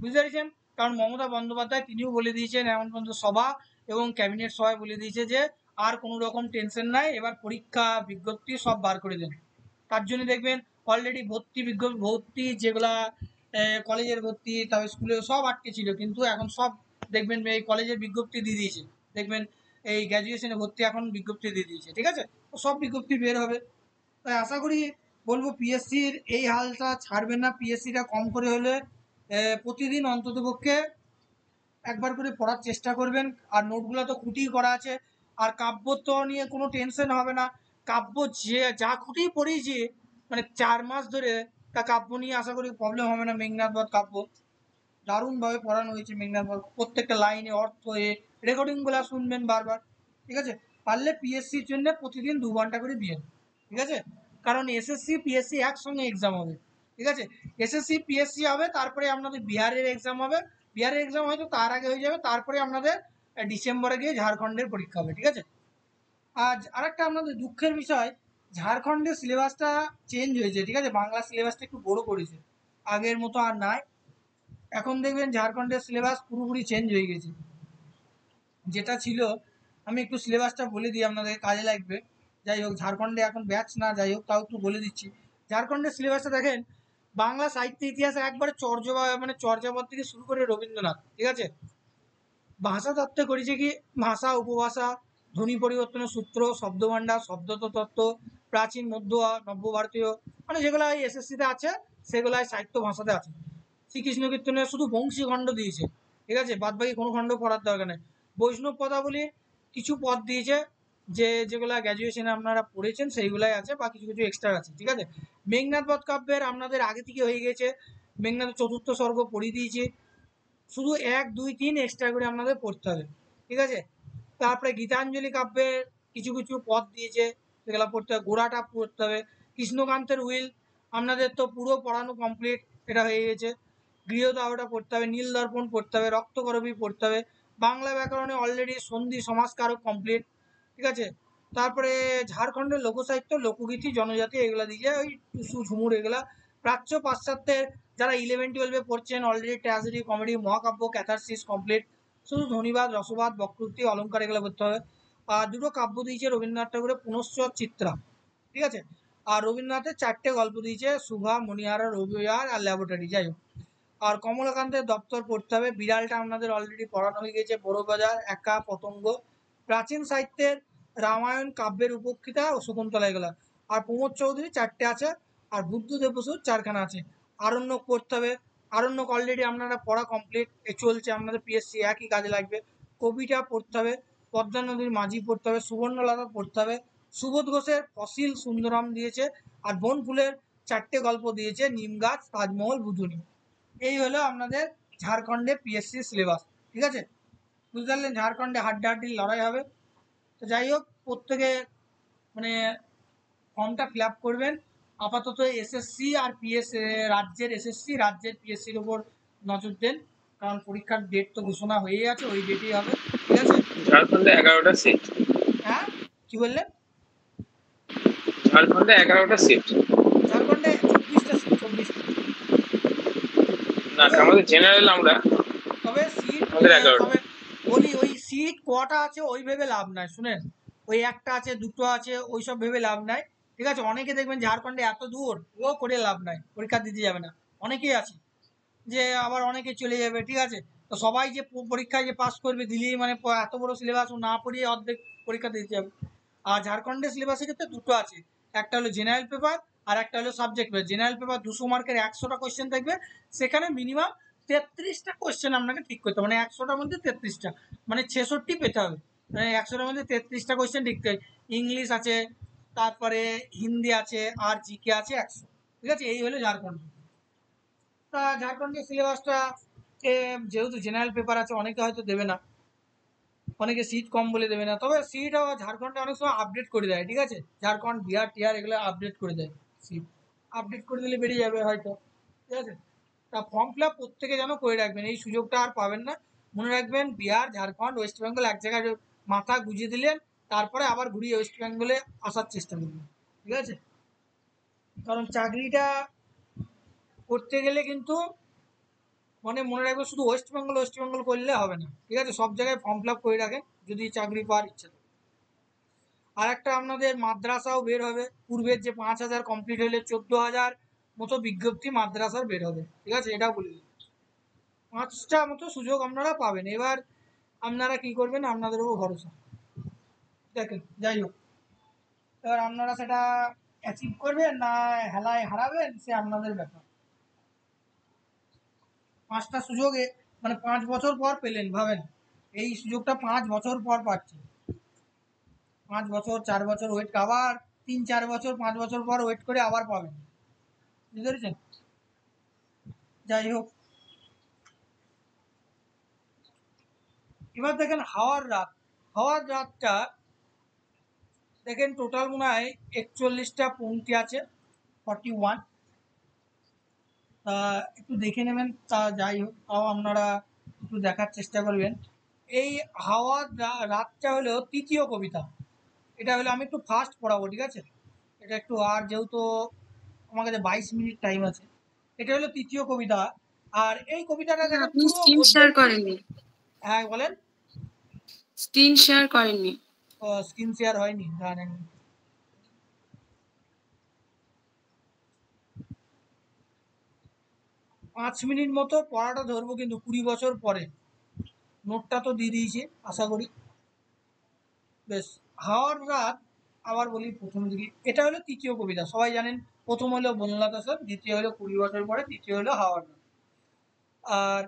বুঝতে পেরেছেন। কারণ মমতা বন্দ্যোপাধ্যায় তিনিও বলে দিয়েছেন, এমন পর্যন্ত সভা এবং ক্যাবিনেট সভায় বলে দিয়েছে যে আর কোনো রকম টেনশন নাই, এবার পরীক্ষা বিজ্ঞপ্তি সব বার করে দেন। তার জন্য দেখবেন অলরেডি ভর্তি যেগুলা কলেজের ভর্তি, তারপর স্কুলে সব আটকে ছিল, কিন্তু এখন সব দেখবেন এই কলেজের বিজ্ঞপ্তি দিয়ে দিয়েছে, দেখবেন এই গ্র্যাজুয়েশনে ভর্তি এখন বিজ্ঞপ্তি দিয়ে দিয়েছে, ঠিক আছে, তো সব বিজ্ঞপ্তি বের হবে। তাই আশা করি বলবো পিএসসির এই হালটা ছাড়বেন না, পিএসসিটা কম করে হলে প্রতিদিন অন্ততপক্ষে একবার করে পড়ার চেষ্টা করবেন। আর নোটগুলো তো খুঁটিই করা আছে, আর কাব্য তো নিয়ে কোনো টেনশন হবে না। কাব্য যে যা খুঁটি পড়িয়েছি মানে 4 মাস ধরে, তা কাব্য নিয়ে আশা করি প্রবলেম হবে না। মেঘনাদ বধ কাব্য দারুণভাবে পড়ানো হয়েছে, মেঘনাদ বধ প্রত্যেকটা লাইনে অর্থ রেকর্ডিংগুলো শুনবেন বারবার, ঠিক আছে। পারলে পিএসসির জন্য প্রতিদিন 2 ঘন্টা করে দিয়ে, ঠিক আছে, কারণ এসএসসি পিএসসি একসঙ্গে এক্সাম হবে, ঠিক আছে, এসএসসি পিএসসি হবে, তারপরে আপনাদের বিহারের এক্সাম হবে, বিহারের এক্সাম হয়তো তার আগে হয়ে যাবে, তারপরে আপনাদের ডিসেম্বরে গিয়ে ঝাড়খণ্ডের পরীক্ষা হবে, ঠিক আছে। আর আরেকটা আপনাদের দুঃখের বিষয়, ঝাড়খণ্ডের সিলেবাসটা চেঞ্জ হয়েছে, ঠিক আছে, বাংলা সিলেবাসটা একটু বড় করেছে, আগের মতো আর নাই। এখন দেখবেন ঝাড়খণ্ডের সিলেবাস পুরোপুরি চেঞ্জ হয়ে গেছে। যেটা ছিল, আমি একটু সিলেবাসটা বলে দিই আপনাদের, কাজে লাগবে। যাই হোক, ঝাড়খণ্ডে এখন ব্যাচ না, যাই হোক তাও একটু বলে দিচ্ছি। ঝাড়খণ্ডের সিলেবাসটা দেখেন, বাংলা সাহিত্য ইতিহাসে একবারে মানে চর্যাপদ থেকে শুরু করে রবীন্দ্রনাথ, ঠিক আছে। ভাষা তত্ত্বে করেছে কি ভাষা, উপভাষা, ধ্বনি পরিবর্তনের সূত্র, শব্দভাণ্ডার, শব্দতত্ত্ব, প্রাচীন মধ্য নব্য ভারতীয়, মানে যেগুলো এই এসএসসিতে আছে সেগুলো সাহিত্য ভাষাতে আছে। শ্রীকৃষ্ণ কীর্তনে শুধু বংশী খণ্ড দিয়েছে, ঠিক আছে, বাদ বাকি কোনো খণ্ড পড়ার দরকার নেই। বৈষ্ণব পদাবলী কিছু পদ দিয়েছে, যেগুলা গ্র্যাজুয়েশনে আপনারা পড়েছেন সেইগুলাই আছে, বা কিছু কিছু এক্সট্রা আছে, ঠিক আছে। মেঘনাদ বধ কাব্যের আপনাদের আগে থেকে হয়ে গেছে, মেঘনাথের 4র্থ স্বর্গ পড়িয়ে দিয়েছি, শুধু 1, 2, 3 এক্সট্রা করে আপনাদের পড়তে হবে, ঠিক আছে। তারপরে গীতাঞ্জলি কাব্যের কিছু কিছু পদ দিয়েছে, সেগুলো পড়তে হবে, গোড়াটা পড়তে হবে। কৃষ্ণকান্তের উইল আপনাদের তো পুরো পড়ানো কমপ্লিট, এটা হয়ে গেছে। গৃহদাহটা পড়তে হবে, নীল দর্পণ পড়তে হবে, রক্তকরবী পড়তে হবে। বাংলা ব্যাকরণে অলরেডি সন্ধি সমাজকারক কমপ্লিট, ঠিক আছে। তারপরে ঝাড়খণ্ডের লোকসাহিত্য, লোকগীতি, জনজাতি এগুলা দিয়েছে, ওই টুসু ঝুমুর এগুলা। প্রাচ্য পাশ্চাত্যের যারা 11-12 পড়ছেন অলরেডি ট্র্যাজেডি, কমেডি, মহাকাব্য, ক্যাথারসিস কমপ্লিট, শুধু ধ্বনিবাদ, রসবাদ, বক্রোক্তি, অলঙ্কার এগুলো করতে হবে। আর 2টো কাব্য দিয়েছে রবীন্দ্রনাথ ঠাকুরের, পুনশ্চ চিত্রা, ঠিক আছে। আর রবীন্দ্রনাথের 4টে গল্প দিয়েছে, সুভা, মণিহারা, রবিহার আর ল্যাবরেটরি, যাই হোক। আর কমলাকান্তের দপ্তর পড়তে হবে, বিড়ালটা আপনাদের অলরেডি পড়ানো হয়ে গেছে, বড়বাজার, একা, পতঙ্গ। প্রাচীন সাহিত্যের রামায়ণ কাব্যের উপেক্ষিতা ও শকুন্তলা এগুলা। আর প্রমোদ চৌধুরী 4টে আছে, আর বুদ্ধদেব বসুর 4খানা আছে। আরণ্যক পড়তে হবে, আরণ্যক অলরেডি আপনারা পড়া কমপ্লিট চলছে, আপনাদের পিএসসি একই কাজে লাগবে। কবিটা পড়তে হবে, পদ্মা নদীর মাঝি পড়তে হবে, সুবর্ণলতা পড়তে হবে। সুবোধ ঘোষের ফসিল সুন্দরম দিয়েছে, আর বনফুলের 4টে গল্প দিয়েছে, নিম গাছ, তাজমহল, বুধুনি। এই হলো আপনাদের ঝাড়খণ্ডে পিএসসি সিলেবাস, ঠিক আছে, বুঝতে পারলেন। ঝাড়খণ্ডে হাড্ডাহাড্ডি লড়াই হবে। তো যাই হোক, প্রত্যেকে মানে ফর্মটা ফিল আপ করবেন। আপাতত এসএসসি আর রাজ্যের এসএসসি রাজ্যের পিএসসির উপর নজর দেন, কারণ পরীক্ষার ডেট তো ঘোষণা হয়েই আছে, ওই ডেটেই হবে, ঠিক আছে। ঝাড়খণ্ডে 11টা সিট। হ্যাঁ, কি বললেন? ঝাড়খণ্ডে 11টা সিট। ঝাড়খণ্ডে 24টা সিট, 24টা। না, আমাদের জেনারেল আমরা, তবে সিট আমাদের 11টা। তবে বলি, ওই সিট কটা আছে ওই ভেবে লাভ নাই, শুনেন, ওই একটা আছে, দুটো আছে, ওই সব ভেবে লাভ নাই, ঠিক আছে। অনেকে দেখবেন ঝাড়খণ্ডে এত দূর, ও করে লাভ নাই, পরীক্ষা দিতে যাবে না, অনেকেই আছে, যে আবার অনেকে চলে যাবে, ঠিক আছে। তো সবাই যে পরীক্ষায় যে পাস করবে দিলেই মানে এত বড় সিলেবাস ও না পড়িয়ে অর্ধেক পরীক্ষা দিতে যাবে। আর ঝাড়খণ্ডের সিলেবাসের ক্ষেত্রে দুটো আছে, একটা হলো জেনারেল পেপার আর একটা হলো সাবজেক্ট পেপার। জেনারেল পেপার 200 মার্কের 100টা কোয়েশ্চেন থাকবে, সেখানে মিনিমাম 33টা কোয়েশ্চেন আপনাকে ঠিক করতে হবে, মানে 100টার মধ্যে 33টা, মানে 66 পেতে হবে, মানে 100টার মধ্যে 33টা কোয়েশ্চেন লিখতে হয়। ইংলিশ আছে, তারপরে হিন্দি আছে, আর জিকে আছে 100। ঠিক আছে, এই হলো ঝাড়খণ্ড। তা ঝাড়খণ্ডের সিলেবাসটা যেহেতু জেনারেল পেপার আছে, অনেকে হয়তো দেবে না, অনেকে সিট কম বলে দেবে না, তবে সিট ঝাড়খণ্ডে অনেক সময় আপডেট করে দেয়। ঠিক আছে, ঝাড়খণ্ড, বিহার টিহার এগুলো আপডেট করে দেয়, সিট আপডেট করে দিলে বেরিয়ে যাবে হয়তো। ঠিক আছে, তা ফর্ম ফিল আপ প্রত্যেকে যেন করে রাখবেন, এই সুযোগটা আর পাবেন না। মনে রাখবেন, বিহার, ঝাড়খণ্ড, ওয়েস্ট বেঙ্গল এক জায়গায় মাথা গুঁজে দিলেন, তারপরে আবার ঘুরিয়ে ওয়েস্ট বেঙ্গলে আসার চেষ্টা করবেন। ঠিক আছে, কারণ চাকরিটা করতে গেলে কিন্তু মানে মনে রাখবেন, শুধু ওয়েস্ট বেঙ্গল করলে হবে না। ঠিক আছে, সব জায়গায় ফর্ম ফিল আপ করে রাখেন যদি চাকরি পাওয়ার ইচ্ছা থাকে। আর একটা আপনাদের মাদ্রাসাও বের হবে, পূর্বের যে 5,000 কমপ্লিট হলে 14,000 মতো বিজ্ঞপ্তি মাদ্রাসার বের হবে। ঠিক আছে, এটাও বলে দিই, 5টা মতো সুযোগ আপনারা পাবেন। এবার আপনারা কি করবেন, আপনাদের উপর ভরসা। দেখেন, যাই হোক, এবার আপনারা সেটা অ্যাচিভ করবেন না হেলায় হারাবেন, সে আপনাদের ব্যাপার। 5টা সুযোগে মানে 5 বছর পর পেলেন, ভাবেন এই সুযোগটা 5 বছর পর পাচ্ছেন। 5 বছর, 4 বছর ওয়েট, আবার 3-4 বছর, 5 বছর পর ওয়েট করে আবার পাবেন। বুঝতে পেরেছেন? যাই হোক, এবার দেখেন হাওয়ার রাতটা দেখেন, টোটাল মনে হয় 41টা পংক্তি আছে, 41। একটু দেখে নেবেন, তা যাই হোক, তাও আপনারা একটু দেখার চেষ্টা করবেন। এই রাতটা হলো তৃতীয় কবিতা। এটা হলো, আমি একটু ফাস্ট পড়াবো, ঠিক আছে, এটা একটু, আর যেহেতু আমার কাছে 22 মিনিট টাইম আছে। এটা হলো তৃতীয় কবিতা, আর এই কবিতাটা দেখেন আপনি পুরো স্ক্রিন শেয়ার করেননি। হ্যাঁ বলেন। স্ক্রিন শেয়ার করেননি। স্ক্রিন শেয়ার হয়নি, জানেন। 5 মিনিট মতো পড়াটা ধরবো, কিন্তু 20 বছর পরে। নোটটা তো দিয়ে দিয়েছি আশা করি। বেশ, হাওয়ার রাত, আবার বলি প্রথম দিকে, এটা হলো তৃতীয় কবিতা, সবাই জানেন। প্রথম হলো বনলতা সেন, দ্বিতীয় হলো 20 বছর পরে, তৃতীয় হলো হাওয়ার রাত। আর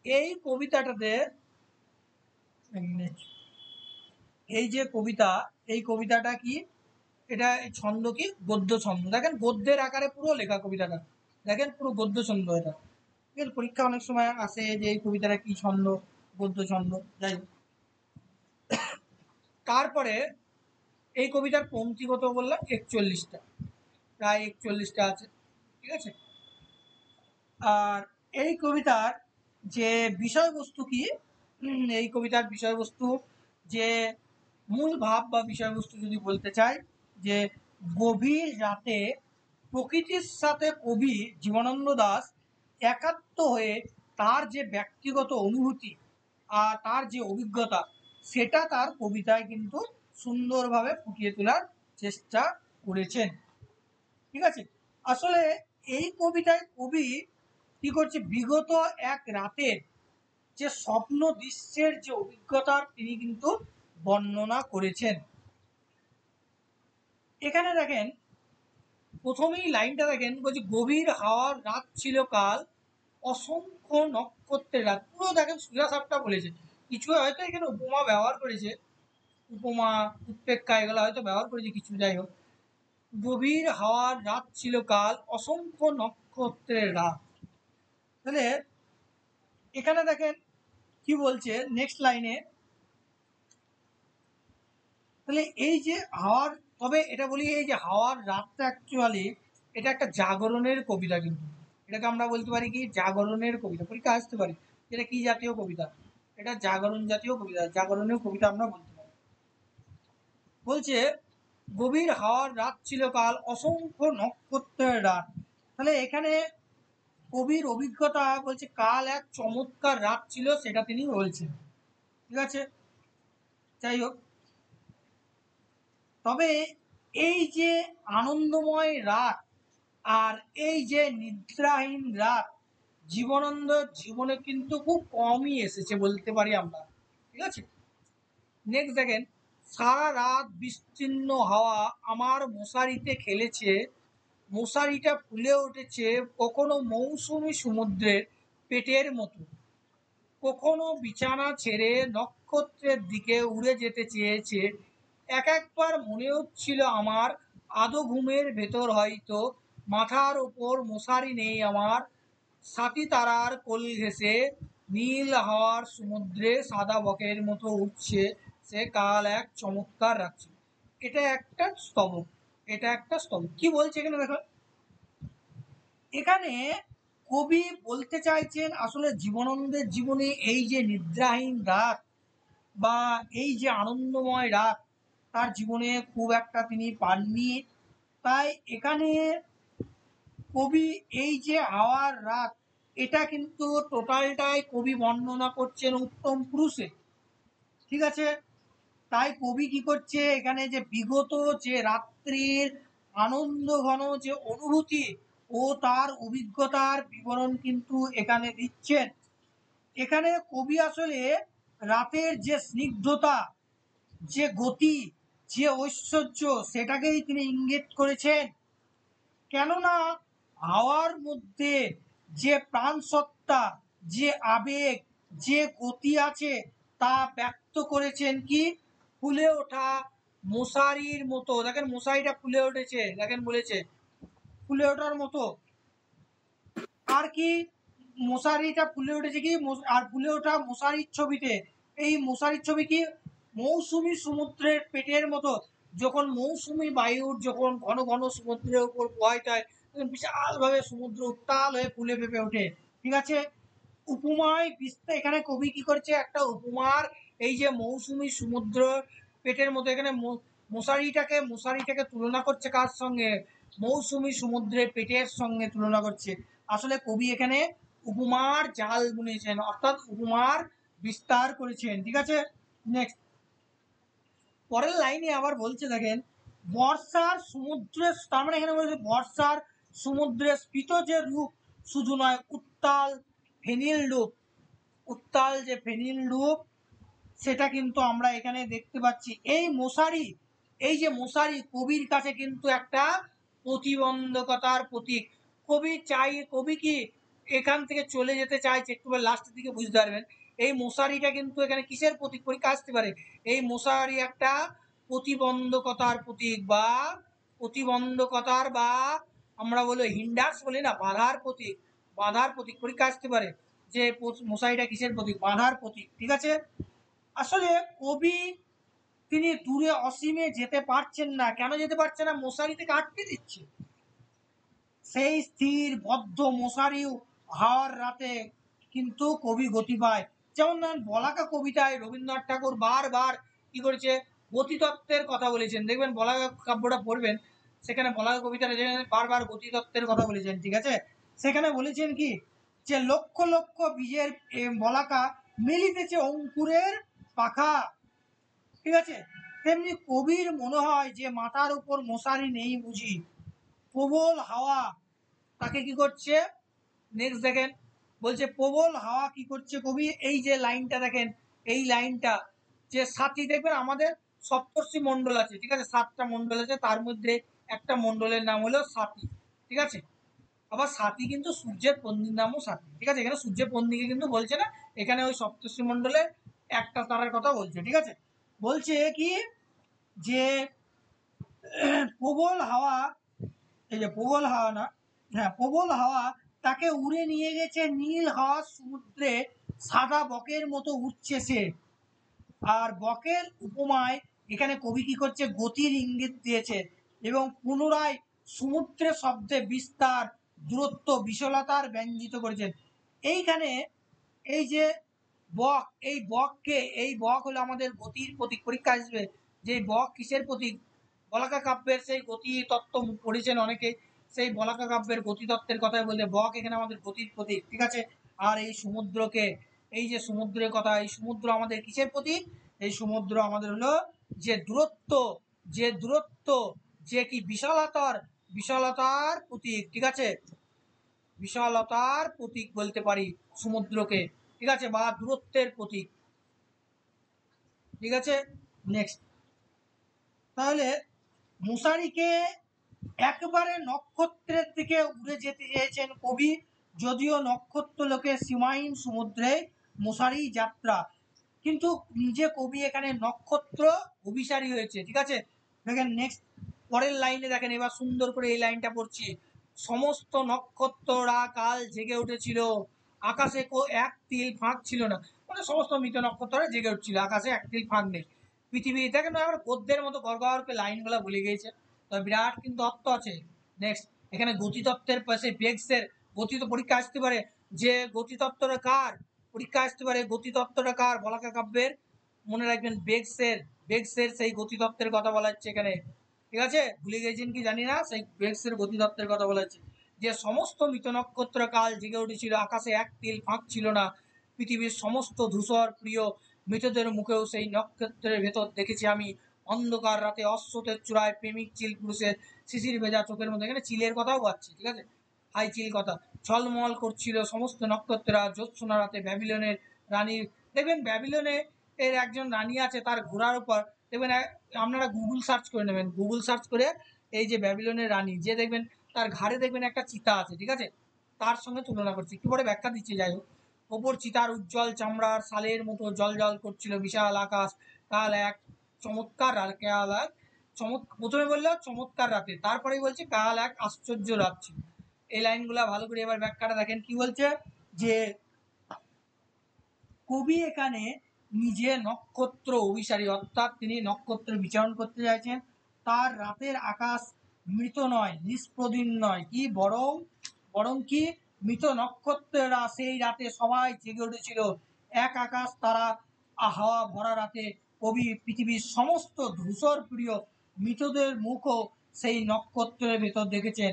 এই কবিতাটাতে এই যে কবিতা, এই কবিতাটা কি, এটা ছন্দ কি, গদ্য ছন্দ। দেখেন গদ্যের আকারে পুরো লেখা কবিতাটা, দেখেন পুরো গদ্য ছন্দ এটা। এর পরীক্ষা অনেক সময় আসে যে এই কবিতাটা কি ছন্দ, গদ্য ছন্দ। যাই হোক, তারপরে এই কবিতার পংক্তি কত বললাম, 41টা, প্রায় 41টা আছে। ঠিক আছে, আর এই কবিতার যে বিষয়বস্তু কি, এই কবিতার বিষয়বস্তু, যে মূল ভাব বা বিষয়বস্তু যদি বলতে চাই, যে গভীর রাতে প্রকৃতির সাথে কবি জীবনানন্দ দাশ একাত্ম হয়ে তার যে ব্যক্তিগত অনুভূতি আর তার যে অভিজ্ঞতা, সেটা তার কবিতায় কিন্তু সুন্দরভাবে ফুটিয়ে তোলার চেষ্টা করেছেন। ঠিক আছে, আসলে এই কবিতায় কবি কি করছে, বিগত এক রাতের যে স্বপ্ন দৃশ্যের যে অভিজ্ঞতার তিনি কিন্তু বর্ণনা করেছেন। এখানে দেখেন, প্রথমেই লাইনটা দেখেন, বলছে গভীর হাওয়ার রাত ছিল কাল, অসংখ্য নক্ষত্রের রাত। পুরো দেখেন সোজা সাপটা বলেছে, কিছু হয়তো এখানে উপমা ব্যবহার করেছে, উপমা উৎপেক্ষা এগুলো হয়তো ব্যবহার করেছে কিছু। যাই হোক, গভীর হাওয়ার রাত ছিল কাল, অসংখ্য নক্ষত্রের রাত। তাহলে এখানে দেখেন কি বলছে নেক্সট লাইনে, তাহলে এই যে হাওয়ার, তবে এটা বলি, এই যে হাওয়ার রাতটা অ্যাকচুয়ালি এটা একটা জাগরণের কবিতা, কিন্তু এটাকে আমরা বলতে পারি কি, জাগরণের কবিতা। পরীক্ষা আসতে পারে এটা কি জাতীয় কবিতা, এটা জাগরণ জাতীয় কবিতা, জাগরণের কবিতা আমরা বলতে পারি। বলছে গভীর হাওয়ার রাত ছিল কাল, অসংখ্য নক্ষত্রের রাত। তাহলে এখানে কবির অভিজ্ঞতা বলছে, কাল এক চমৎকার রাত ছিল, সেটা তিনি বলছেন। ঠিক আছে, যাই হোক, তবে এই যে আনন্দময় রাত আর এই যে নিদ্রাহীন রাত জীবনানন্দ জীবনে কিন্তু খুব কমই এসেছে বলতে পারি আমরা। ঠিক আছে, নেক্সট দেখেন, সারা রাত বিস্তীর্ণ হাওয়া আমার মশারিতে খেলেছে, মশারিটা ফুলে উঠেছে কখনো মৌসুমী সমুদ্রের পেটের মতো, কখনো বিছানা ছেড়ে নক্ষত্রের দিকে উড়ে যেতে চেয়েছে। এক একবার মনে হচ্ছিল আমার আদো ঘুমের ভেতর হয়তো মাথার ওপর মশারি নেই আমার, সাথী তারার কোল ঘেঁষে নীল হাওয়ার সমুদ্রে সাদা বকের মতো উঠছে সে কাল এক চমৎকার রাখছে। এটা একটা স্তবক, এটা একটা স্তবক। কি বলছে এখানে দেখো, এখানে কবি বলতে চাইছেন আসলে জীবনানন্দের জীবনে এই যে নিদ্রাহীন রাত বা এই যে আনন্দময় রাত তার জীবনে খুব একটা তিনি পাননি। তাই এখানে কবি এই যে হাওয়ার রাত এটা কিন্তু টোটালটাই কবি বর্ণনা করছেন উত্তম পুরুষে, ঠিক আছে। তাই কবি কি করছে এখানে যে বিগত যে রাত্রির আনন্দ ঘন যে অনুভূতি ও তার অভিজ্ঞতার বিবরণ কিন্তু এখানে দিচ্ছেন। এখানে কবি আসলে রাতের যে স্নিগ্ধতা, যে গতি, যে ঐশ্বর্য সেটাকেই তিনি ইঙ্গিত করেছেন। কেননা হাওয়ার মধ্যে যে প্রাণসত্তা, যে আবেগ, যে গতি আছে তা ব্যক্ত করেছেন কি ফুলে ওঠা মশারির মতো। দেখেন মশারিটা ফুলে উঠেছে, দেখেন বলেছে ফুলে ওঠার মতো। আর কি মশারিটা ফুলে উঠেছে কি আর ফুলে ওঠা মশারির ছবিতে, এই মশারির ছবি কি মৌসুমী সমুদ্রের পেটের মতো। যখন মৌসুমী বায়ুর যখন ঘন ঘন সমুদ্রের উপর প্রবাহিত হয় তখন বিশালভাবে সমুদ্র উত্তাল হয়ে ফুলে ফেঁপে ওঠে, ঠিক আছে। উপমায় বিস্তার এখানে কবি কি করছে একটা উপমার এই যে মৌসুমী সমুদ্র পেটের মতো এখানে মশারিটাকে তুলনা করছে কার সঙ্গে, মৌসুমী সমুদ্রের পেটের সঙ্গে তুলনা করছে। আসলে কবি এখানে উপমার জাল বুনেছেন, অর্থাৎ উপমার বিস্তার করেছেন, ঠিক আছে। নেক্সট পরের লাইনে আবার বলছে দেখেন, বর্ষার সমুদ্রের, তার মানে এখানে বলছে বর্ষার সমুদ্রের স্ফীত যে রূপ শুধু নয় উত্তাল ফেনিল রূপ, উত্তাল যে ফেনিল রূপ সেটা কিন্তু আমরা এখানে দেখতে পাচ্ছি। এই মশারি, এই যে মশারি কবির কাছে কিন্তু একটা প্রতিবন্ধকতার প্রতীক। কবি কি এখান থেকে চলে যেতে চাইছে, একটু লাস্টের দিকে বুঝতে পারবেন। এই মশারিটা কিন্তু এখানে কিসের প্রতীক পরীক্ষা আসতে পারে, এই মশারি একটা প্রতিবন্ধকতার প্রতীক বা প্রতিবন্ধকতার বা আমরা বলি হিন্ডার্স বলি না, বাধার প্রতীক, বাধার প্রতীক পরীক্ষা আসতে পারে যে মশারিটা কিসের প্রতীক, বাধার প্রতীক, ঠিক আছে। আসলে কবি তিনি দূরে অসীমে যেতে পারছেন না, কেন যেতে পারছে না, মশারি থেকে আটকে দিচ্ছে। সেই স্থির বদ্ধ মশারিও হাওয়ার রাতে কিন্তু কবি গতি পায়। যেমন বলাকা কবিতায় রবীন্দ্রনাথ ঠাকুর বারবার কি করেছে গতিতত্ত্বের কথা বলেছেন। দেখবেন বলাকা কাব্যটা পড়বেন, সেখানে বলাকা কবিতাটা বারবার গতিতত্ত্বের কথা বলেছেন, ঠিক আছে। সেখানে বলেছেন কি যে লক্ষ লক্ষ বীজের বলাকা মিলিতেছে অঙ্কুরের পাখা, ঠিক আছে। তেমনি কবির মনে হয় যে মাথার উপর মশারি নেই বুঝি, প্রবল হাওয়া তাকে কি করছে। নেক্সট দেখেন বলছে প্রবল হাওয়া কি করছে কবি, এই যে লাইনটা দেখেন, এই লাইনটা যে সাথী, দেখবেন আমাদের সপ্তর্ষি মণ্ডল আছে, ঠিক আছে, 7টা মণ্ডল আছে, তার মধ্যে একটা মণ্ডলের নাম হলো সাথী, ঠিক আছে। আবার সাথী কিন্তু সূর্যের পত্নীর নামও সাথী, ঠিক আছে। এখানে সূর্যের পত্নীকে কিন্তু বলছে না, এখানে ওই সপ্তর্ষি মণ্ডলের একটা তারার কথা বলছে, ঠিক আছে। বলছে কি যে প্রবল হাওয়া, এই যে প্রবল হাওয়া না, হ্যাঁ প্রবল হাওয়া তাকে উড়ে নিয়ে গেছে নীল হাওয়ার সমুদ্রে, সাদা বকের মতো উঠছে সে। আর বকের উপমায় এখানে কবি কি করছে গতির ইঙ্গিত দিয়েছে এবং পুনরায় সমুদ্রের শব্দে বিস্তার দূরত্ব বিশালতার ব্যঞ্জিত করেছেন। এইখানে এই যে বক, এই বককে, এই বক হলো আমাদের গতির প্রতীক, পরীক্ষা আসবে যে বক কিসের প্রতীক, বলাকা কাব্যের সেই গতি তত্ত্ব পড়েছেন অনেকে, সেই বলাকা কাব্যের গতি তত্ত্বের কথাই বলতে বক এখানে আমাদের গতির প্রতীক, ঠিক আছে। আর এই সমুদ্রকে, এই যে সমুদ্রের কথা, এই সমুদ্র আমাদের কিসের প্রতীক, এই সমুদ্র আমাদের হলো যে দূরত্ব, যে দূরত্ব, যে কি বিশালতার, বিশালতার প্রতীক, ঠিক আছে, বিশালতার প্রতীক বলতে পারি সমুদ্রকে, ঠিক আছে, বা দূরত্বের প্রতীক, ঠিক আছে। নেক্সট তাহলে মশারিকে একবারে নক্ষত্রের দিকে উড়ে যেতে চেয়েছেন কবি, যদিও নক্ষত্রলোকে সীমাহীন সমুদ্রে মশারি যাত্রা, কিন্তু নিজে কবি এখানে নক্ষত্র অভিসারী হয়েছে। ঠিক আছে, দেখেন নেক্সট পরের লাইনে দেখেন, এবার সুন্দর করে এই লাইনটা পড়ছি। সমস্ত নক্ষত্ররা কাল জেগে উঠেছিল, আকাশে এক তিল ফাঁক ছিল না, মানে সমস্ত মৃত নক্ষত্ররা জেগে উঠছিল, আকাশে এক তিল ফাঁক নেই। পৃথিবী দেখেন আবার গদ্যের মতো গড়গড় করে লাইনগুলো ভুলে গিয়েছে, তো বিরাট কিন্তু অর্থ আছে। নেক্সট এখানে গতিতত্ত্বের পাশে বেগসের গতি তো পরীক্ষা আসতে পারে, যে গতিতত্ত্বটা কার পরীক্ষা আসতে পারে, গতিতত্ত্বটা কার বলাকা কাব্যের, মনে রাখবেন বেগসের, বেগসের সেই গতিতত্ত্বের কথা বলা হচ্ছে এখানে। ঠিক আছে, ভুলে গেছেন কি জানি না, সেই বেগসের গতিতত্ত্বের কথা বলা হচ্ছে, যে সমস্ত মৃত নক্ষত্র কাল জেগে উঠেছিল, আকাশে এক তিল ফাঁক ছিল না, পৃথিবীর সমস্ত ধূসর প্রিয় মৃতদের মুখেও সেই নক্ষত্রের ভেতর দেখেছি আমি, অন্ধকার রাতে অশ্বতের চূড়ায় প্রেমিক চিল পুরুষের শিশির ভেজা চোখের মধ্যে, এখানে চিলের কথাও পাচ্ছি। ঠিক আছে, হাই চিল কথা, ঝলমল করছিল সমস্ত নক্ষত্ররা জ্যোৎস্না রাতে ব্যাবিলনের রানীর, দেখবেন ব্যাবিলনে এর একজন রানী আছে, তার ঘোড়ার উপর দেখবেন, আপনারা গুগল সার্চ করে নেবেন, গুগল সার্চ করে এই যে ব্যাবিলনের রানী, যে দেখবেন তার ঘাড়ে দেখবেন একটা চিতা আছে। ঠিক আছে, তার সঙ্গে তুলনা করছি, একটু পরে ব্যাখ্যা দিচ্ছি। যাই হোক, ওপর চিতার উজ্জ্বল চামড়ার সালের মতো জল জল করছিল বিশাল আকাশ, কাল এক চমৎকার কাল এক প্রথমে বললো চমৎকার রাতে, তারপরেই বলছে কাল এক আশ্চর্য রাত ছিল। এই লাইনগুলা ভালো করে এবার ব্যাখ্যাটা দেখেন কি বলছে, যে কবি এখানে নিজে নক্ষত্র অভিসারী, অর্থাৎ তিনি নক্ষত্র বিচারণ করতে চাইছেন, তার রাতের আকাশ মৃত নয়, নিষ্প্রদীন নয়, কি বরং বরং কি মৃত নক্ষত্রেরা সেই রাতে সবাই জেগে উঠেছিল, এক আকাশ তারা হাওয়া ভরা রাতে কবি পৃথিবীর সমস্ত ধূসর প্রিয় মৃতদের মুখও সেই নক্ষত্রের ভেতর দেখেছেন।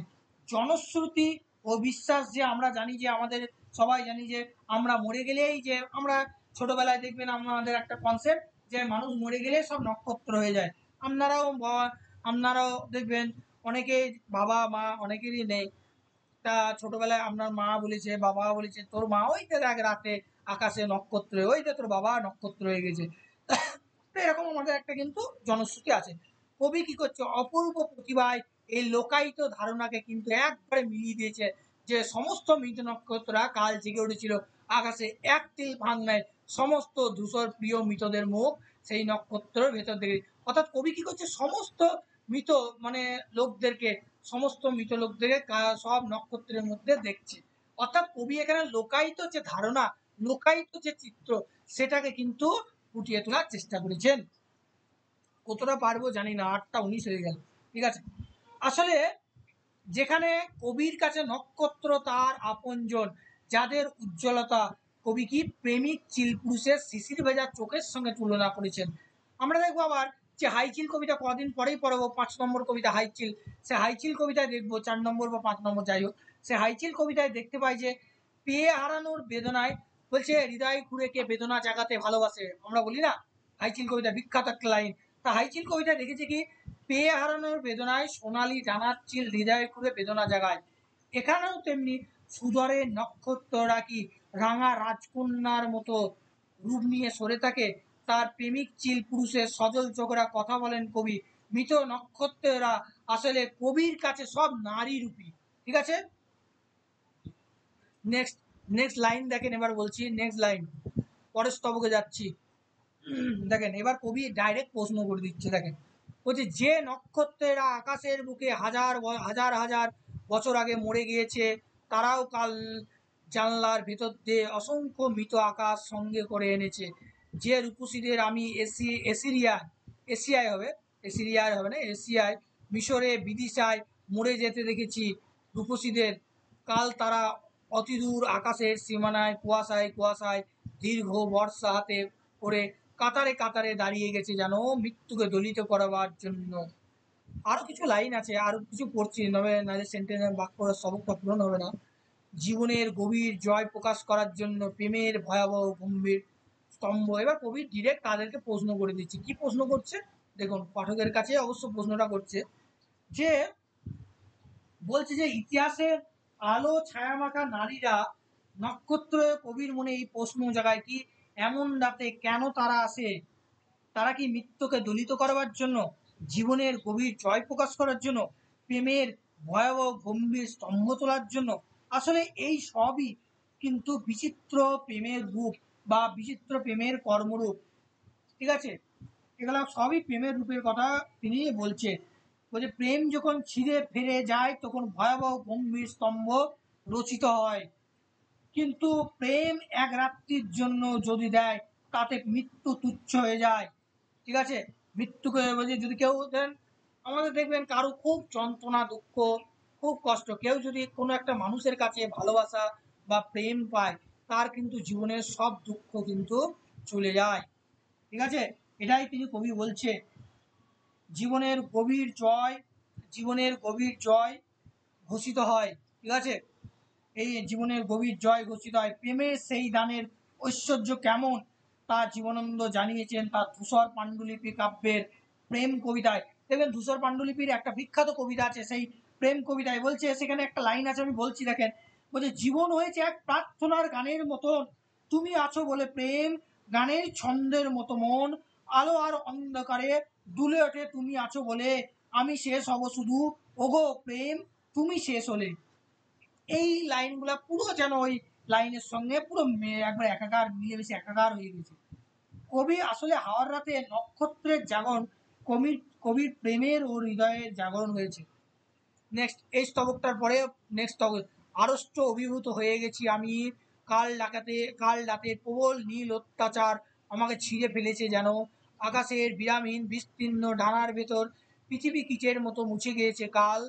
জনশ্রুতি ও বিশ্বাস, যে আমরা জানি, যে আমাদের সবাই জানি যে আমরা মরে গেলেই, যে আমরা ছোটবেলায় দেখবেন আমাদের একটা কনসেপ্ট, যে মানুষ মরে গেলে সব নক্ষত্র হয়ে যায়। আপনারাও দেখবেন অনেকেই বাবা মা অনেকেরই নেই, তা ছোটবেলায় আপনার মা বলেছে, বাবা বলেছে, তোর মা ওই তো দেখ রাতে আকাশে নক্ষত্র, ওই তো তোর বাবা নক্ষত্র হয়ে গেছে। তো এরকম আমাদের একটা কিন্তু জনশ্রুতি আছে। কবি কি করছে, অপূর্ব প্রতিভায় এই লোকায়িত ধারণাকে কিন্তু একবারে মিলিয়ে দিয়েছে, যে সমস্ত মৃত নক্ষত্ররা কাল জেগে উঠেছিল, আকাশে এক তিল ভাঙ নাই, সমস্ত ধূসর প্রিয় মৃতদের মুখ সেই নক্ষত্রের ভেতর থেকে, অর্থাৎ কবি কি করছে, সমস্ত মৃত মানে লোকদেরকে, সমস্ত মৃত লোকদেরকে সব নক্ষত্রের মধ্যে দেখছে। অর্থাৎ কবি এখানে লোকায়িত যে ধারণা, লোকায়িত যে চিত্র, সেটাকে কিন্তু ফুটিয়ে তোলার চেষ্টা করেছেন। কতটা পারবো জানি না, 8টা 19 হয়ে গেল। ঠিক আছে, আসলে যেখানে কবির কাছে নক্ষত্র তার আপনজন, যাদের উজ্জ্বলতা কবি কি প্রেমিক চিল পুরুষের শিশির ভেজা চোখের সঙ্গে তুলনা করেছেন। আমরা দেখবো আবার যে হাইচিল কবিতা কদিন পরেই পড়বো, 5 নম্বর কবিতা হাইচিল, সে হাইচিল কবিতায় দেখবো 4 নম্বর বা 5 নম্বর যাই হোক, সে হাইচিল কবিতায় দেখতে পাই যে পেয়ে হারানোর বেদনায়, বলছে হৃদয় খুঁড়ে কে বেদনা জাগাতে ভালোবাসে, আমরা বলি না, হাইচিল কবিতা বিখ্যাত একটা লাইন। তা হাইচিল কবিতায় দেখেছে কি, পেয়ে হারানোর বেদনায় সোনালি ডানার চিল হৃদয় খুঁড়ে বেদনা জাগায়, এখানেও তেমনি সুদরের নক্ষত্ররা কি রাঙা রাজকন্যার মতো রূপ নিয়ে সরে থাকে, তার প্রেমিক চিল পুরুষের সজল চোখরা কথা বলেন কবি, মৃত নক্ষত্ররা আসলে কবির কাছে সব নারী রূপী। ঠিক আছে, নেক্সট নেক্সট লাইন দেখেন, এবার বলছি নেক্সট লাইন, পরের স্তবকে যাচ্ছি। দেখেন এবার কবি ডাইরেক্ট প্রশ্ন করে দিচ্ছে, দেখেন বলছে, যে নক্ষত্রেরা আকাশের বুকে হাজার হাজার হাজার বছর আগে মরে গিয়েছে, তারাও কাল জানলার ভেতর দিয়ে অসংখ্য মৃত আকাশ সঙ্গে করে এনেছে, যে রূপসীদের আমি এশিয়ায় হবে, এসিরিয়ায় হবে না, এশিয়ায়, মিশরে, বিদিশায় মরে যেতে দেখেছি রূপসীদের, কাল তারা অতিদূর আকাশের সীমানায় কুয়াশায় কুয়াশায় দীর্ঘ বর্ষা হাতে করে কাতারে কাতারে দাঁড়িয়ে গেছে যেন মৃত্যুকে দলিত করাবার জন্য। আরো কিছু লাইন আছে, আরো কিছু পড়ছি, নবে নাহলে সেন্টেন্স বাক্য সবকটা পূরণ হবে না। জীবনের গভীর জয় প্রকাশ করার জন্য প্রেমের ভয়াবহ গম্ভীর স্তম্ভ, এবার কবি ডিরেক্ট তাদেরকে প্রশ্ন করে দিচ্ছে, কি প্রশ্ন করছে দেখুন, পাঠকের কাছে অবশ্য প্রশ্নটা করছে, যে বলছে যে ইতিহাসের আলো ছায়ামাখা নারীরা নক্ষত্র, কবির মনে এই প্রশ্ন জাগায় কি, এমন রাতে কেন তারা আসে, তারা কি মৃত্যুকে দলিত করবার জন্য, জীবনের গভীর জয় প্রকাশ করার জন্য, প্রেমের ভয়াবহ গম্ভীর স্তম্ভ তোলার জন্য। আসলে এই সবই কিন্তু বিচিত্র প্রেমের রূপ বা বিচিত্র প্রেমের কর্মরূপ। ঠিক আছে, এগুলো সবই প্রেমের রূপের কথা তিনি বলছে। বলছে প্রেম যখন ছিঁড়ে ফিরে যায় তখন ভয়াবহ গম্ভীর স্তম্ভ রচিত হয়, কিন্তু প্রেম এক রাত্রির জন্য যদি দেয় তাতে মৃত্যু তুচ্ছ হয়ে যায়। ঠিক আছে, মৃত্যুকে বলছে যদি কেউ দেন, আমাদের দেখবেন কারো খুব যন্ত্রণা দুঃখ খুব কষ্ট, কেউ যদি কোনো একটা মানুষের কাছে ভালোবাসা বা প্রেম পায় তার কিন্তু জীবনের সব দুঃখ কিন্তু চলে যায়। ঠিক আছে, এটাই তিনি কবি বলছে। জীবনের গভীর জয়, জীবনের গভীর জয় ঘোষিত হয়। ঠিক আছে, এই জীবনের গভীর জয় ঘোষিত হয়। প্রেমের সেই দানের ঐশ্বর্য কেমন তা জীবনানন্দ জানিয়েছেন তার ধূসর পাণ্ডুলিপি কাব্যের প্রেম কবিতায়। দেখবেন ধূসর পাণ্ডুলিপির একটা বিখ্যাত কবিতা আছে, সেই প্রেম কবিতায় বলছে, সেখানে একটা লাইন আছে আমি বলছি দেখেন, বলছে জীবন হয়েছে এক প্রার্থনার গানের মতন, তুমি আছো বলে প্রেম গানের ছন্দের মতো মন, আলো আর অন্ধকারে দুলে ওঠে তুমি আছো বলে, আমি শেষ হব শুধু ওগো প্রেম তুমি শেষ হলে। এই লাইনগুলা পুরো যেন ওই লাইনের সঙ্গে পুরো একবার একাকার মিলেমিশে একাকার হয়ে গেছে। কবি আসলে হাওয়ার রাতে নক্ষত্রের জাগরণ, কবির প্রেমের ও হৃদয়ের জাগরণ হয়েছে। নেক্সট এই স্তবকটার পরে নেক্সট স্তবক, আড়ষ্ট অভিভূত হয়ে গেছি আমি, কাল রাতে প্রবল নীল অত্যাচার আমাকে ছিঁড়ে ফেলেছে যেন, আকাশের বিরামহীন বিস্তীর্ণ ডানার ভেতর পৃথিবী কিচের মতো মুছে গিয়েছে কাল,